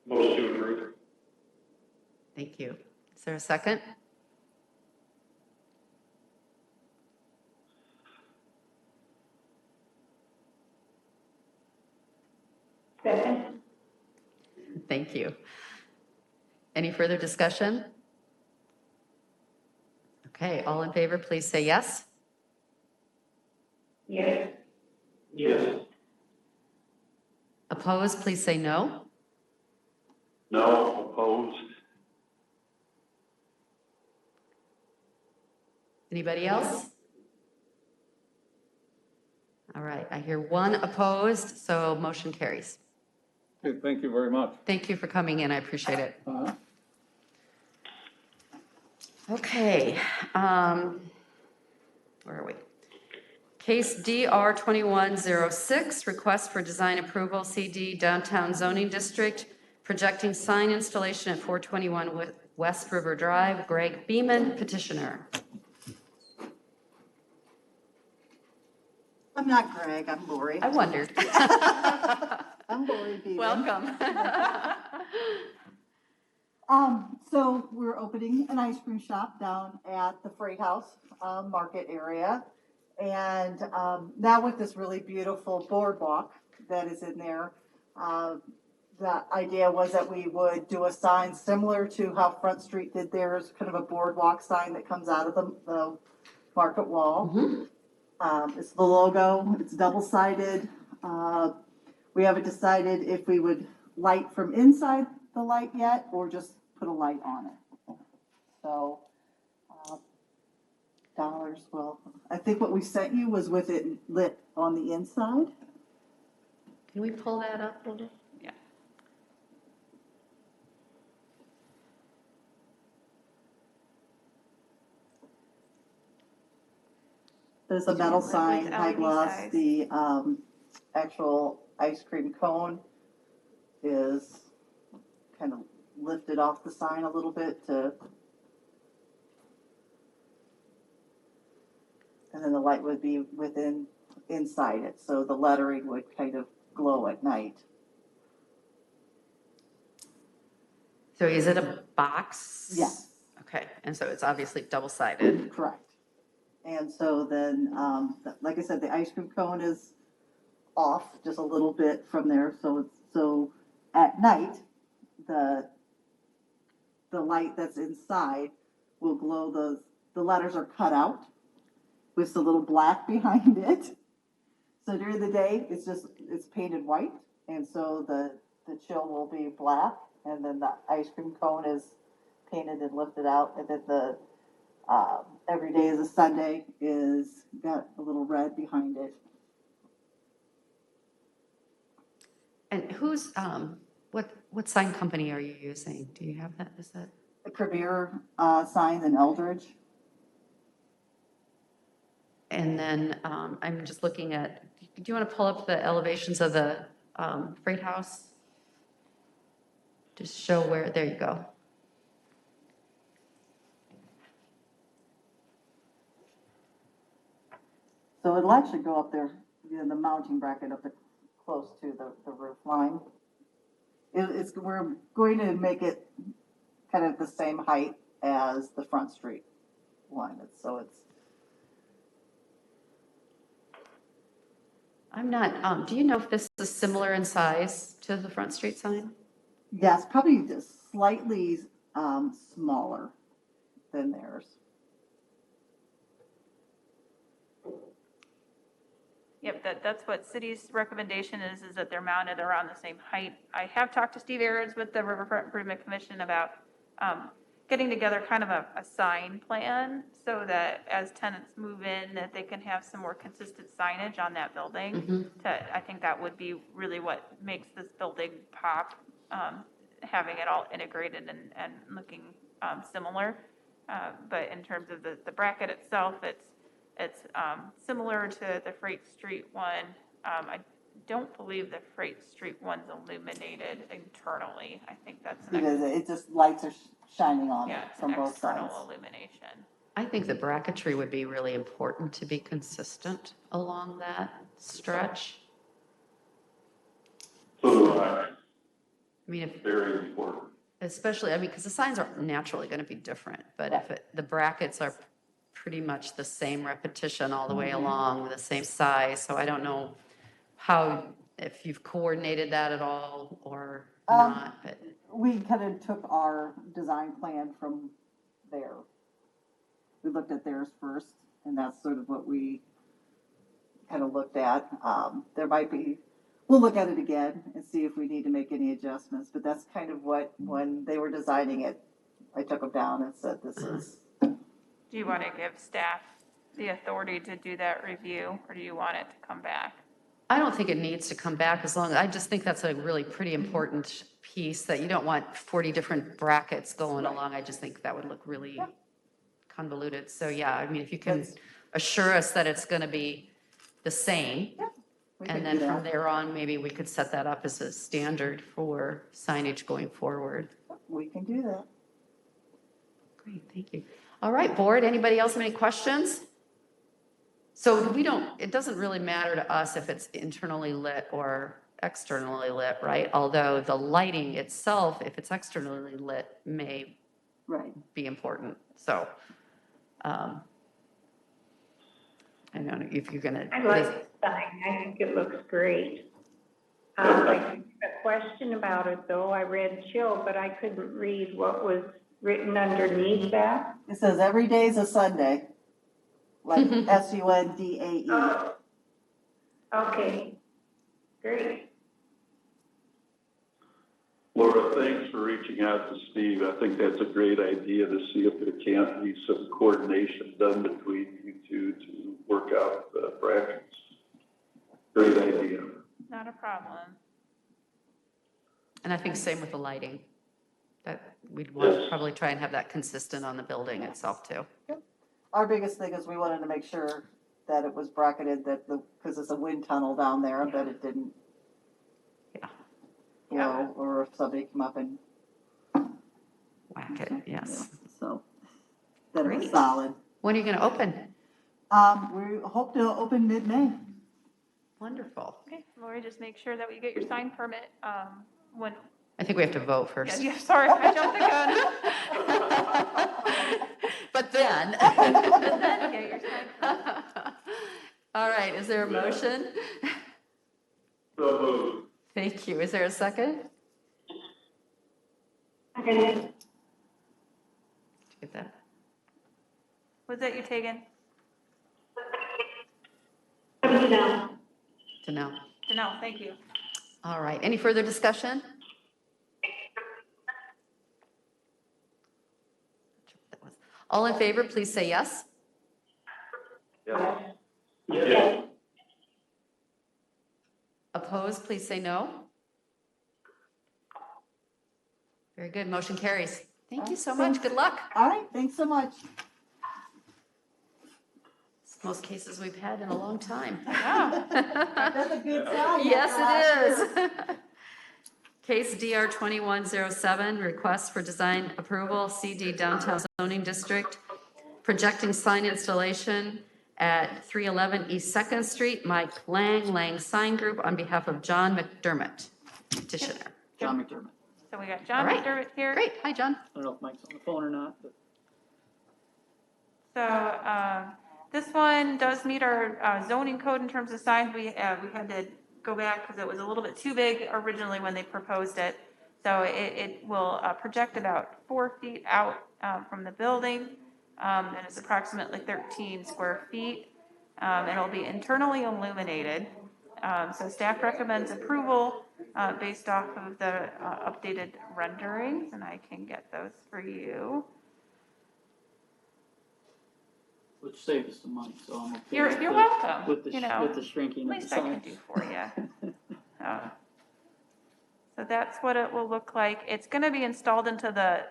S8: Motion to approve.
S3: Thank you. Is there a second?
S4: Second.
S3: Thank you. Any further discussion? Okay, all in favor, please say yes.
S4: Yes.
S8: Yes.
S3: Opposed, please say no.
S8: No, opposed.
S3: Anybody else? All right, I hear one opposed, so motion carries.
S11: Okay, thank you very much.
S3: Thank you for coming in, I appreciate it. Okay, where are we? Case DR 2106, request for design approval, CD Downtown Zoning District, projecting sign installation at 421 West River Drive. Greg Beeman, petitioner.
S12: I'm not Greg, I'm Lori.
S3: I wondered.
S12: I'm Lori Beeman.
S3: Welcome.
S12: So we're opening an ice cream shop down at the Freight House Market area. And now with this really beautiful boardwalk that is in there, the idea was that we would do a sign similar to how Front Street did theirs, kind of a boardwalk sign that comes out of the market wall. Mm-hmm. It's the logo, it's double-sided. We haven't decided if we would light from inside the light yet or just put a light on it. So, dollars, well, I think what we sent you was with it lit on the inside.
S3: Can we pull that up a little? Yeah.
S12: There's a metal sign,
S1: With
S12: high
S1: LED
S12: gloss,
S1: size.
S12: the actual ice cream cone is kind of lifted off the sign a little bit to and then the light would be inside it, so the lettering would kind of glow at night.
S3: So is it a box?
S12: Yes.
S3: Okay, and so it's obviously double-sided.
S12: Correct. And so then, like I said, the ice cream cone is off just a little bit from there, so at night, the light that's inside will glow. The letters are cut out with the little black behind it. So during the day, it's painted white, and so the chill will be black, and then the ice cream cone is painted and lifted out, and then the every day is a Sunday is got a little red behind it.
S3: And who's, what sign company are you using? Do you have that? Is that?
S12: The Premier signs in Eldridge.
S3: And then I'm just looking at, do you want to pull up the elevations of the Freight House? Just show where, there you go.
S12: So it'll actually go up there, the mounting bracket up close to the roof line. We're going to make it kind of the same height as the Front Street one.
S3: I'm not, do you know if this is similar in size to the Front Street sign?
S12: Yes, probably just slightly smaller than theirs.
S1: Yep, that's what city's recommendation is that they're mounted around the same height. I have talked to Steve Aarons with the Riverfront Improvement Commission about getting together kind of a sign plan so that as tenants move in, that they can have some more consistent signage on that building. I think that would be really what makes this building pop, having it all integrated and looking similar. But in terms of the bracket itself, it's similar to the Freight Street one. I don't believe the Freight Street one's illuminated internally. I think that's
S12: It just lights are shining on it
S1: it's
S12: from
S1: an
S12: both
S1: external
S12: sides.
S1: illumination.
S3: I think the bracketry would be really important to be consistent along that stretch.
S8: So do I.
S3: I mean, if,
S8: Very important.
S3: especially, I mean, because the signs are naturally going to be different, but if the brackets are pretty much the same repetition all the way along, the same size, so I don't know if you've coordinated that at all or not, but.
S12: We kind of took our design plan from there. We looked at theirs first, and that's sort of what we kind of looked at. We'll look at it again and see if we need to make any adjustments, but that's kind of when they were designing it, I took them down and said, this is.
S1: Do you want to give staff the authority to do that review, or do you want it to come back?
S3: I don't think it needs to come back I just think that's a really pretty important piece that you don't want 40 different brackets going along. I just think that would look really convoluted. So yeah, I mean, if you can assure us that it's going to be the same, and then from there on, maybe we could set that up as a standard for signage going forward.
S12: We can do that.
S3: Great, thank you. All right, board, anybody else have any questions? So it doesn't really matter to us if it's internally lit or externally lit, right? Although the lighting itself, if it's externally lit, may be important. So I don't know if you're gonna.
S4: I like the sign. I think it looks great. I have a question about it though. I read chill, but I couldn't read what was written underneath that.
S12: It says every day is a Sunday, like SUNDAE.
S4: Oh. Okay, great.
S8: Laura, thanks for reaching out to Steve. I think that's a great idea to see if there can't be some coordination done between you two to work out the brackets. Great idea.
S1: Not a problem.
S3: And I think same with the lighting, that we'd want to probably try and have that consistent on the building itself too.
S12: Our biggest thing is we wanted to make sure that it was bracketed, because it's a wind tunnel down there, that it didn't blow, or if somebody come up and
S3: whack it, yes.
S12: So that it was
S3: Great.
S12: solid.
S3: When are you going to open?
S12: We hope to open mid-May.
S3: Wonderful.
S1: Okay, Lori, just make sure that you get your sign permit, when,
S3: I think we have to vote
S1: yeah,
S3: first.
S1: yeah, sorry, I jumped the gun.
S3: But then.
S1: But then get your sign permit.
S3: All right, is there a motion?
S8: So moved.
S3: Thank you. Is there a second?
S4: Okay.
S3: Did you get that?
S1: Was that you, Tegan?
S3: To know.
S1: No, thank you.
S3: All right, any further discussion? All in favor, please say yes.
S2: Yeah.
S8: Yeah.
S3: Opposed, please say no. Very good, motion carries. Thank you so much, good luck.
S12: All right, thanks so much.
S3: It's the most cases we've had in a long time.
S1: Wow.
S12: That's a good sign.
S3: Yes, it is. Case DR 2107, request for design approval, CD Downtown Zoning District, projecting sign installation at 311 East 2nd Street, Mike Lang Sign Group, on behalf of John McDermott, petitioner.
S9: John McDermott.
S1: So we got John
S3: All right.
S1: McDermott here.
S3: Great, hi, John.
S9: I don't know if Mike's on the phone or not, but.
S1: So, this one does meet our zoning code in terms of signs. We had to go back because it was a little bit too big originally when they proposed it. So it will project about 4 feet out from the building, and it's approximately 13 square feet. And it'll be internally illuminated. So staff recommends approval based off of the updated renderings, and I can get those for you.
S13: Which saves us some money, so I'm okay.
S1: You're
S13: with the-
S1: welcome,
S13: With the,
S1: you know,
S13: with the shrinking
S1: At
S13: of the
S1: least I can
S13: signs.
S1: do for you. So that's what it will look like. It's gonna be installed into the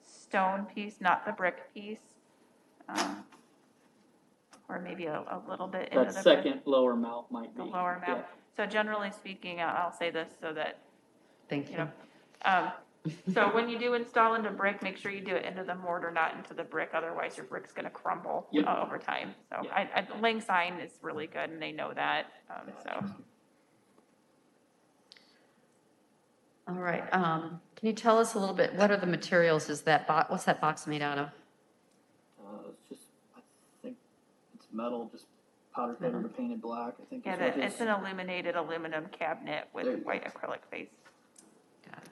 S1: stone piece, not the brick piece. Or maybe a little bit into
S13: That
S1: the
S13: second lower mount might be.
S1: the lower mount. So generally speaking, I'll say this so that,
S3: Thank
S1: you
S3: you.
S1: know, so when you do install into brick, make sure you do it into the mortar, not into the brick, otherwise your brick's gonna crumble
S13: Yep.
S1: over time. So
S13: Yep.
S1: Lang Sign is really good and they know that, so.
S3: All right, can you tell us a little bit, what are the materials, what's that box made out of?
S13: It's just, I think it's metal, just powder coated or painted black, I think.
S1: Yeah,
S13: is what it
S1: it's
S13: is.
S1: an illuminated aluminum cabinet
S13: There
S1: with
S13: you
S1: white acrylic face.
S3: Got it.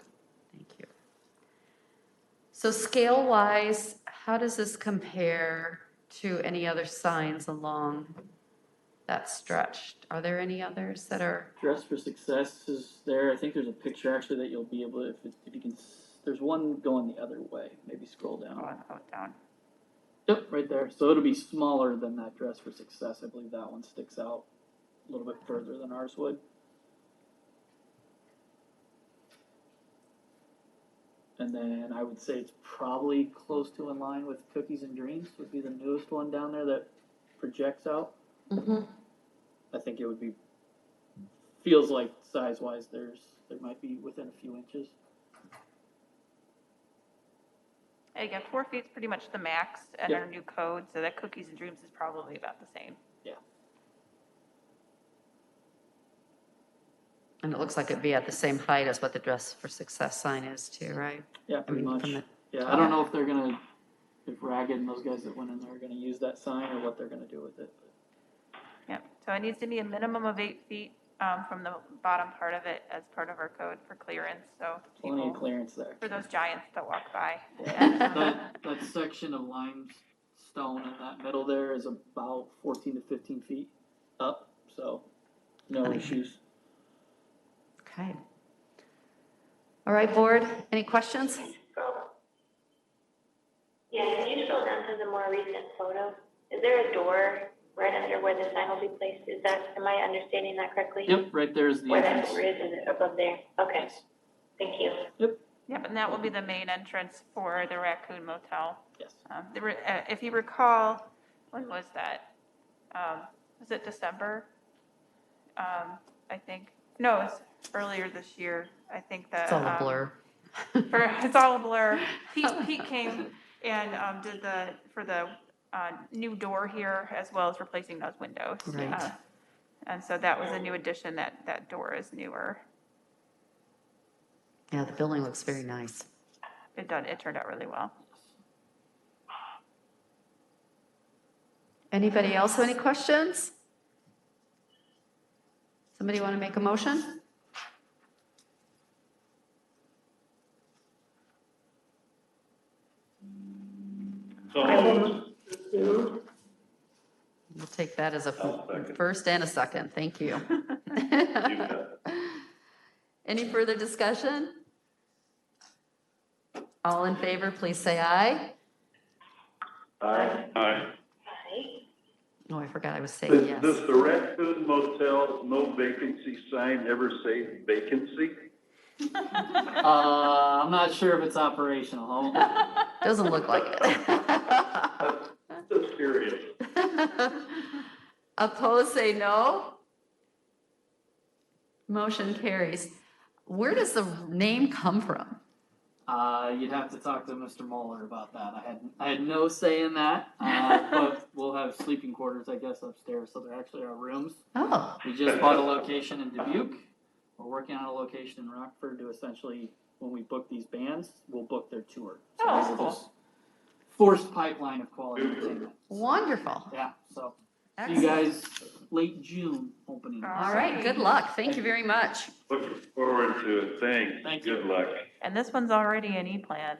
S3: Thank you. So scale-wise, how does this compare to any other signs along that stretch? Are there any others that are?
S13: Dress for Success is there. I think there's a picture actually that you'll be able to, if you can, there's one going the other way. Maybe scroll down.
S1: Down.
S13: Yep, right there. So it'll be smaller than that Dress for Success. I believe that one sticks out a little bit further than ours would. And then I would say it's probably close to in line with Cookies and Dreams would be the newest one down there that projects out.
S3: Mm-hmm.
S13: I think it would be, feels like size-wise, there might be within a few inches.
S1: Again, 4 feet's pretty much the max at
S13: Yep.
S1: our new code, so that Cookies and Dreams is probably about the same.
S13: Yeah.
S3: And it looks like it'd be at the same height as what the Dress for Success sign is too, right?
S13: Yeah, pretty
S3: mean,
S13: much.
S3: from the-
S13: Yeah, I don't know if they're gonna, if Ragged and those guys that went in there are gonna use that sign or what they're gonna do with it.
S1: Yep, so it needs to be a minimum of 8 feet from the bottom part of it as part of our code for clearance, so
S13: Plenty of
S1: people,
S13: clearance there.
S1: for those giants that walk by.
S13: That section of limestone in that middle there is about 14 to 15 feet up, so no
S3: Okay.
S13: issues.
S3: Okay. All right, board, any questions?
S14: Yeah, can you scroll down to the more recent photo? Is there a door right under where the sign will be placed? Is that, am I understanding that correctly?
S13: Yep, right there's the
S14: Where that
S13: entrance.
S14: door is it above there? Okay, thank you.
S1: Yep, and that will be the main entrance for the Raccoon Motel.
S13: Yes.
S1: If you recall, when was that? Was it December? I think, no, it was earlier this year. I think that.
S3: It's all a blur.
S1: It's all a blur. Pete came and did for the new door here as well as replacing those windows.
S3: Right.
S1: And so that was a new addition, that door is newer.
S3: Yeah, the building looks very nice.
S1: It turned out really well.
S3: Anybody else have any questions? Somebody want to make a motion?
S8: So,
S3: We'll take that as a first and a second. Thank you. Any further discussion? All in favor, please say aye.
S8: aye.
S14: Aye.
S3: Oh, I forgot I was saying yes.
S8: Does the Raccoon Motel no vacancy sign ever say vacancy?
S13: I'm not sure if it's operational.
S3: Doesn't look like it.
S8: Just curious.
S3: Opposed, say no. Motion carries. Where does the name come from?
S13: You'd have to talk to Mr. Mueller about that. I had no say in that. But we'll have sleeping quarters, I guess, upstairs. So there actually are rooms.
S3: Oh,
S13: We just bought a location in Dubuque. We're working on a location in Rockford to essentially, when we book these bands, we'll book their tour. So
S1: Oh,
S13: this will
S1: cool.
S13: just forced pipeline of quality entertainment.
S3: wonderful.
S13: Yeah, so see you
S3: Excellent.
S13: guys late June opening.
S3: All right, good luck. Thank you very much.
S8: Looking forward to it.
S13: Thank
S8: Thanks.
S13: you.
S8: Good luck.
S1: And this one's already an E-plan.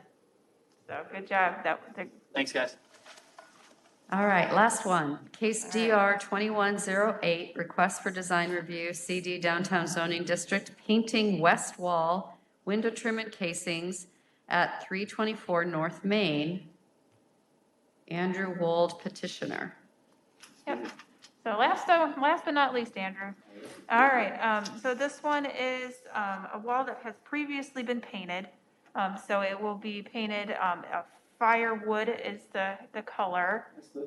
S1: So good job.
S13: Thanks, guys.
S3: All right, last one. Case DR 2108, request for design review, CD Downtown Zoning District, painting west wall, window trim and casings at 324 North Main. Andrew Wold petitioner.
S1: Yep. So last but not least, Andrew. All right, so this one is a wall that has previously been painted. So it will be painted, a firewood is the color.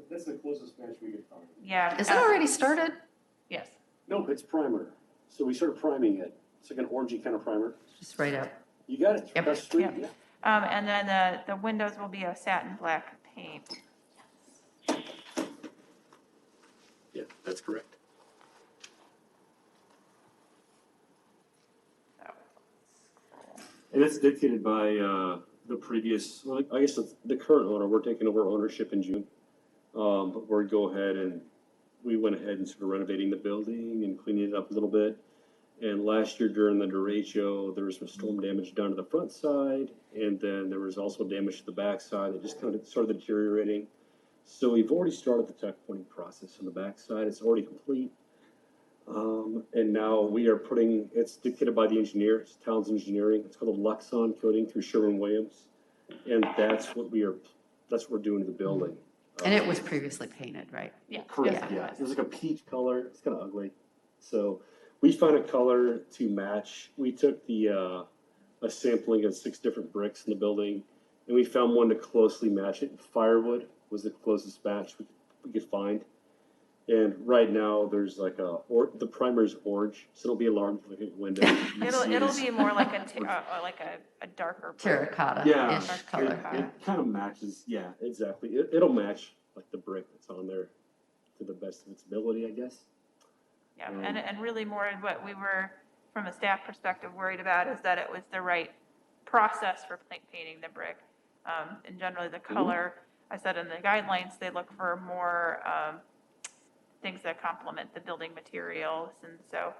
S15: That's the closest match we could find.
S1: Yeah.
S3: Is it already started?
S1: Yes.
S15: No, it's primer. So we started priming it. It's like an orangey kind of primer.
S3: Just right up.
S15: You got it.
S3: Yep.
S15: Across the street.
S1: Yep.
S15: Yeah.
S1: And then the windows will be a satin black paint.
S15: Yeah, that's correct. And it's dictated by the previous, well, I guess the current owner. We're taking over ownership in June. But we went ahead and sort of renovating the building and cleaning it up a little bit. And last year during the derecho, there was some storm damage down to the front side, and then there was also damage to the back side that just kind of started deteriorating. So we've already started the tuck pointing process on the back side. It's already complete. And now we are it's dictated by the engineer, it's Towns Engineering. It's called a Luxon coating through Sherwin-Williams. And that's what we're doing to the building.
S3: And it was previously painted, right?
S1: Yeah.
S15: Correct, yeah. It was like a peach color. It's kind of ugly. So we found a color to match. We took a sampling of 6 different bricks in the building, and we found one to closely match it. Firewood was the closest match we could find. And right now, there's the primer is orange, so it'll be a large window.
S1: It'll be more like a darker.
S3: Terracotta.
S15: Yeah,
S3: color.
S15: it kind of matches. Yeah, exactly. It'll match like the brick that's on there to the best of its ability, I guess.
S1: Yeah, and really more what we were, from a staff perspective, worried about is that it was the right process for painting the brick. And generally the color, I said in the guidelines, they look for more things that complement the building materials. And so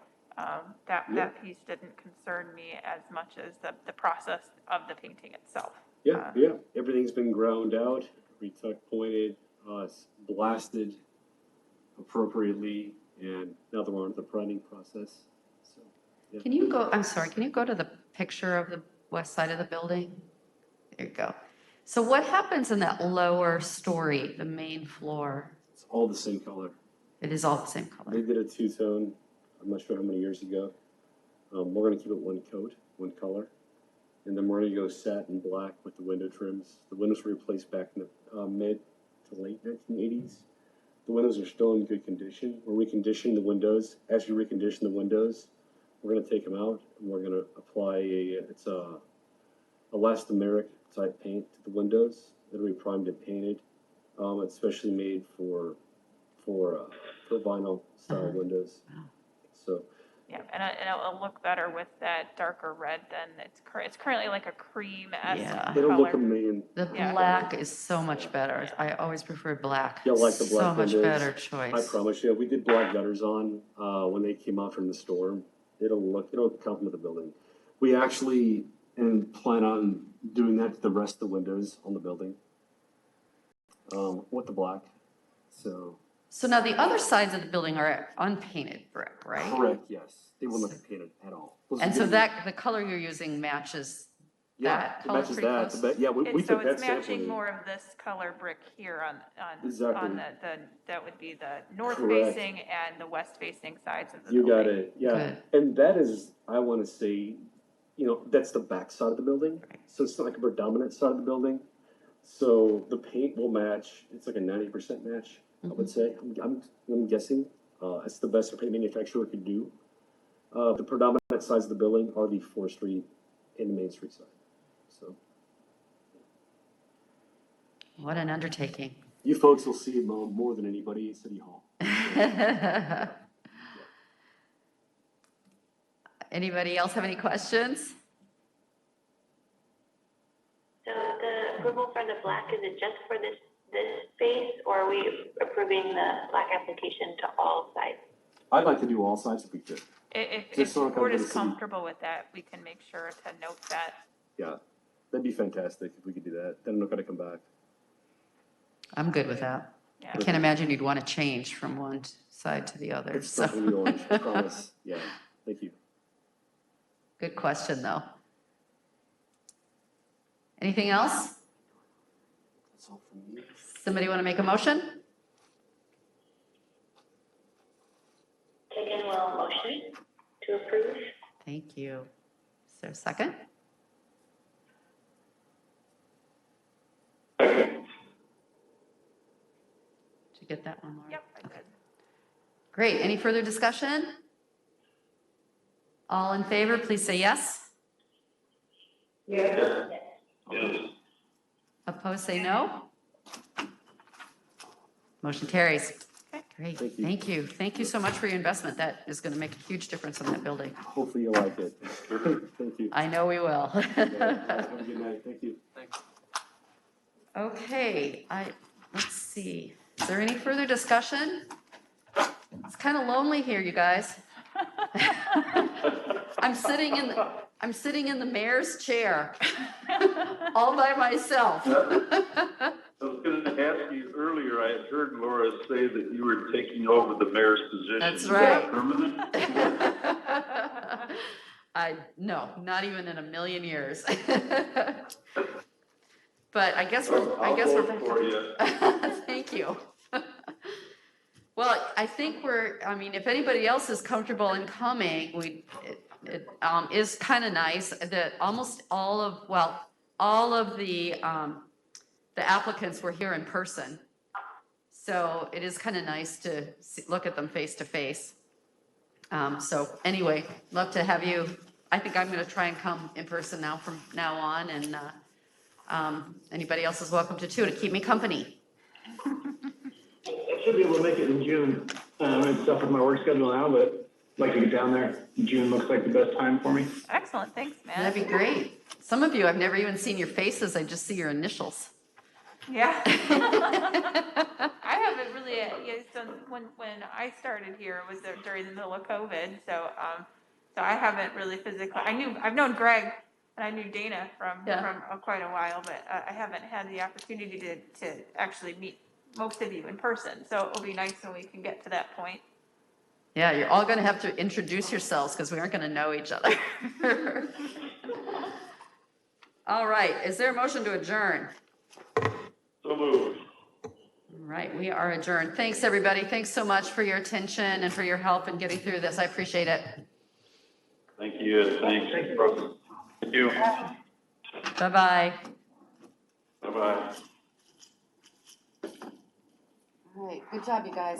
S1: that piece didn't concern me as much as the process of the painting itself.
S15: Yeah, everything's been ground out, retuck pointed, blasted appropriately, and now that we're on the priming process. So, yeah.
S3: Can you go to the picture of the west side of the building? There you go. So what happens in that lower story, the main floor?
S15: It's all the same color.
S3: It is all the same color.
S15: They did a two-tone, I'm not sure how many years ago. We're gonna keep it one coat, one color. And then we're gonna go satin black with the window trims. The windows were replaced back in the mid to late 1980s. The windows are still in good condition. We're reconditioning the windows. As you recondition the windows, we're gonna take them out and we're gonna apply it's a elastomeric type paint to the windows. It'll be primed and painted. especially made for vinyl style windows. So,
S1: Yeah, and it'll look better with that darker red than it's currently like a cream-esque
S3: Yeah.
S15: it'll look
S1: color.
S15: amazing.
S3: The
S1: Yeah.
S3: black is so much better. I always prefer black.
S15: Yeah, like the black
S3: So much
S15: windows.
S3: better
S15: I
S3: choice.
S15: promise you, we did black gutters on, when they came out from the storm. It'll complement the building. We actually plan on doing that to the rest of the windows on the building. With the black, so.
S3: So now the other sides of the building are unpainted brick, right?
S15: Correct, yes. They won't look painted at all.
S3: And so that, the color you're using matches
S15: Yeah,
S3: that
S15: it
S3: color
S15: matches
S3: pretty
S15: that.
S3: close?
S15: But yeah, we
S1: So
S15: took that
S1: it's matching
S15: sampling.
S1: more of this color brick here on
S15: Exactly.
S1: that would be the north
S15: Correct.
S1: facing and the west facing sides of the
S15: You
S1: building.
S15: got it, yeah.
S3: Good.
S15: And that is, I want to say, that's the back side of the building. So it's not like a predominant side of the building. So the paint will match. It's like a 90% match, I would say. I'm guessing. It's the best a paint manufacturer could do. The predominant sides of the building are the 4th Street and the Main Street side. So
S3: What an undertaking.
S15: you folks will see it more than anybody at City Hall.
S3: Anybody else have any questions?
S14: So the approval for the black, is it just for this space, or are we approving the black application to all sites?
S15: I'd like to do all sides if we could.
S1: If
S15: Just so
S1: the
S15: it
S1: board
S15: comes
S1: is
S15: to the city.
S1: comfortable with that, we can make sure to note that.
S15: Yeah, that'd be fantastic if we could do that. Then I'm not gonna come back.
S3: I'm good with that.
S1: Yeah.
S3: I can't imagine you'd want to change from one side to the other.
S15: It's
S3: So,
S15: not gonna be orange, I promise. Yeah, thank you.
S3: good question, though. Anything else?
S15: That's all from me.
S3: Somebody want to make a motion?
S14: Kagan will motion to approve.
S3: Thank you. Is there a second? Did you get that one, Laura?
S1: Yep, I did.
S3: Great. Any further discussion? All in favor, please say yes.
S4: Yes.
S8: Yes.
S3: Opposed, say no. Motion carries.
S1: Okay.
S3: Great.
S15: Thank you.
S3: Thank you. Thank you so much for your investment. That is going to make a huge difference in that building.
S15: Hopefully you like it. Thank you.
S3: I know we will.
S15: Have a good night. Thank you.
S3: Okay, let's see. Is there any further discussion? It's kind of lonely here, you guys. I'm sitting in the mayor's chair, all by myself.
S8: I was gonna ask you earlier, I had heard Laura say that you were taking over the mayor's position.
S3: That's
S8: Is
S3: right.
S8: that permanent?
S3: No, not even in a million years. But I guess we're
S8: vote for you.
S3: Thank you. Well, I think if anybody else is comfortable in coming, it is kind of nice that almost all of the applicants were here in person. So it is kind of nice to look at them face to face. So anyway, love to have you. I think I'm going to try and come in person now from now on, and anybody else is welcome to keep me company.
S7: I should be able to make it in June. It's tough with my work schedule now, but I'd like to get down there. June looks like the best time for me.
S1: Excellent, thanks, man.
S3: That'd be great. Some of you, I've never even seen your faces. I just see your initials.
S1: Yeah. I haven't really, so when I started here, it was during the middle of COVID, so I haven't really physically, I've known Greg and I knew Dana from quite a while, but I haven't had the opportunity to actually meet most of you in person, so it'll be nice when we can get to that point.
S3: Yeah, you're all going to have to introduce yourselves because we aren't going to know each other. All right, is there a motion to adjourn?
S8: So moved.
S3: All right, we are adjourned. Thanks, everybody. Thanks so much for your attention and for your help in getting through this. I appreciate it.
S8: Thank you, thanks. Thank you.
S3: Bye-bye.
S8: Bye-bye.
S3: All right, good job, you guys.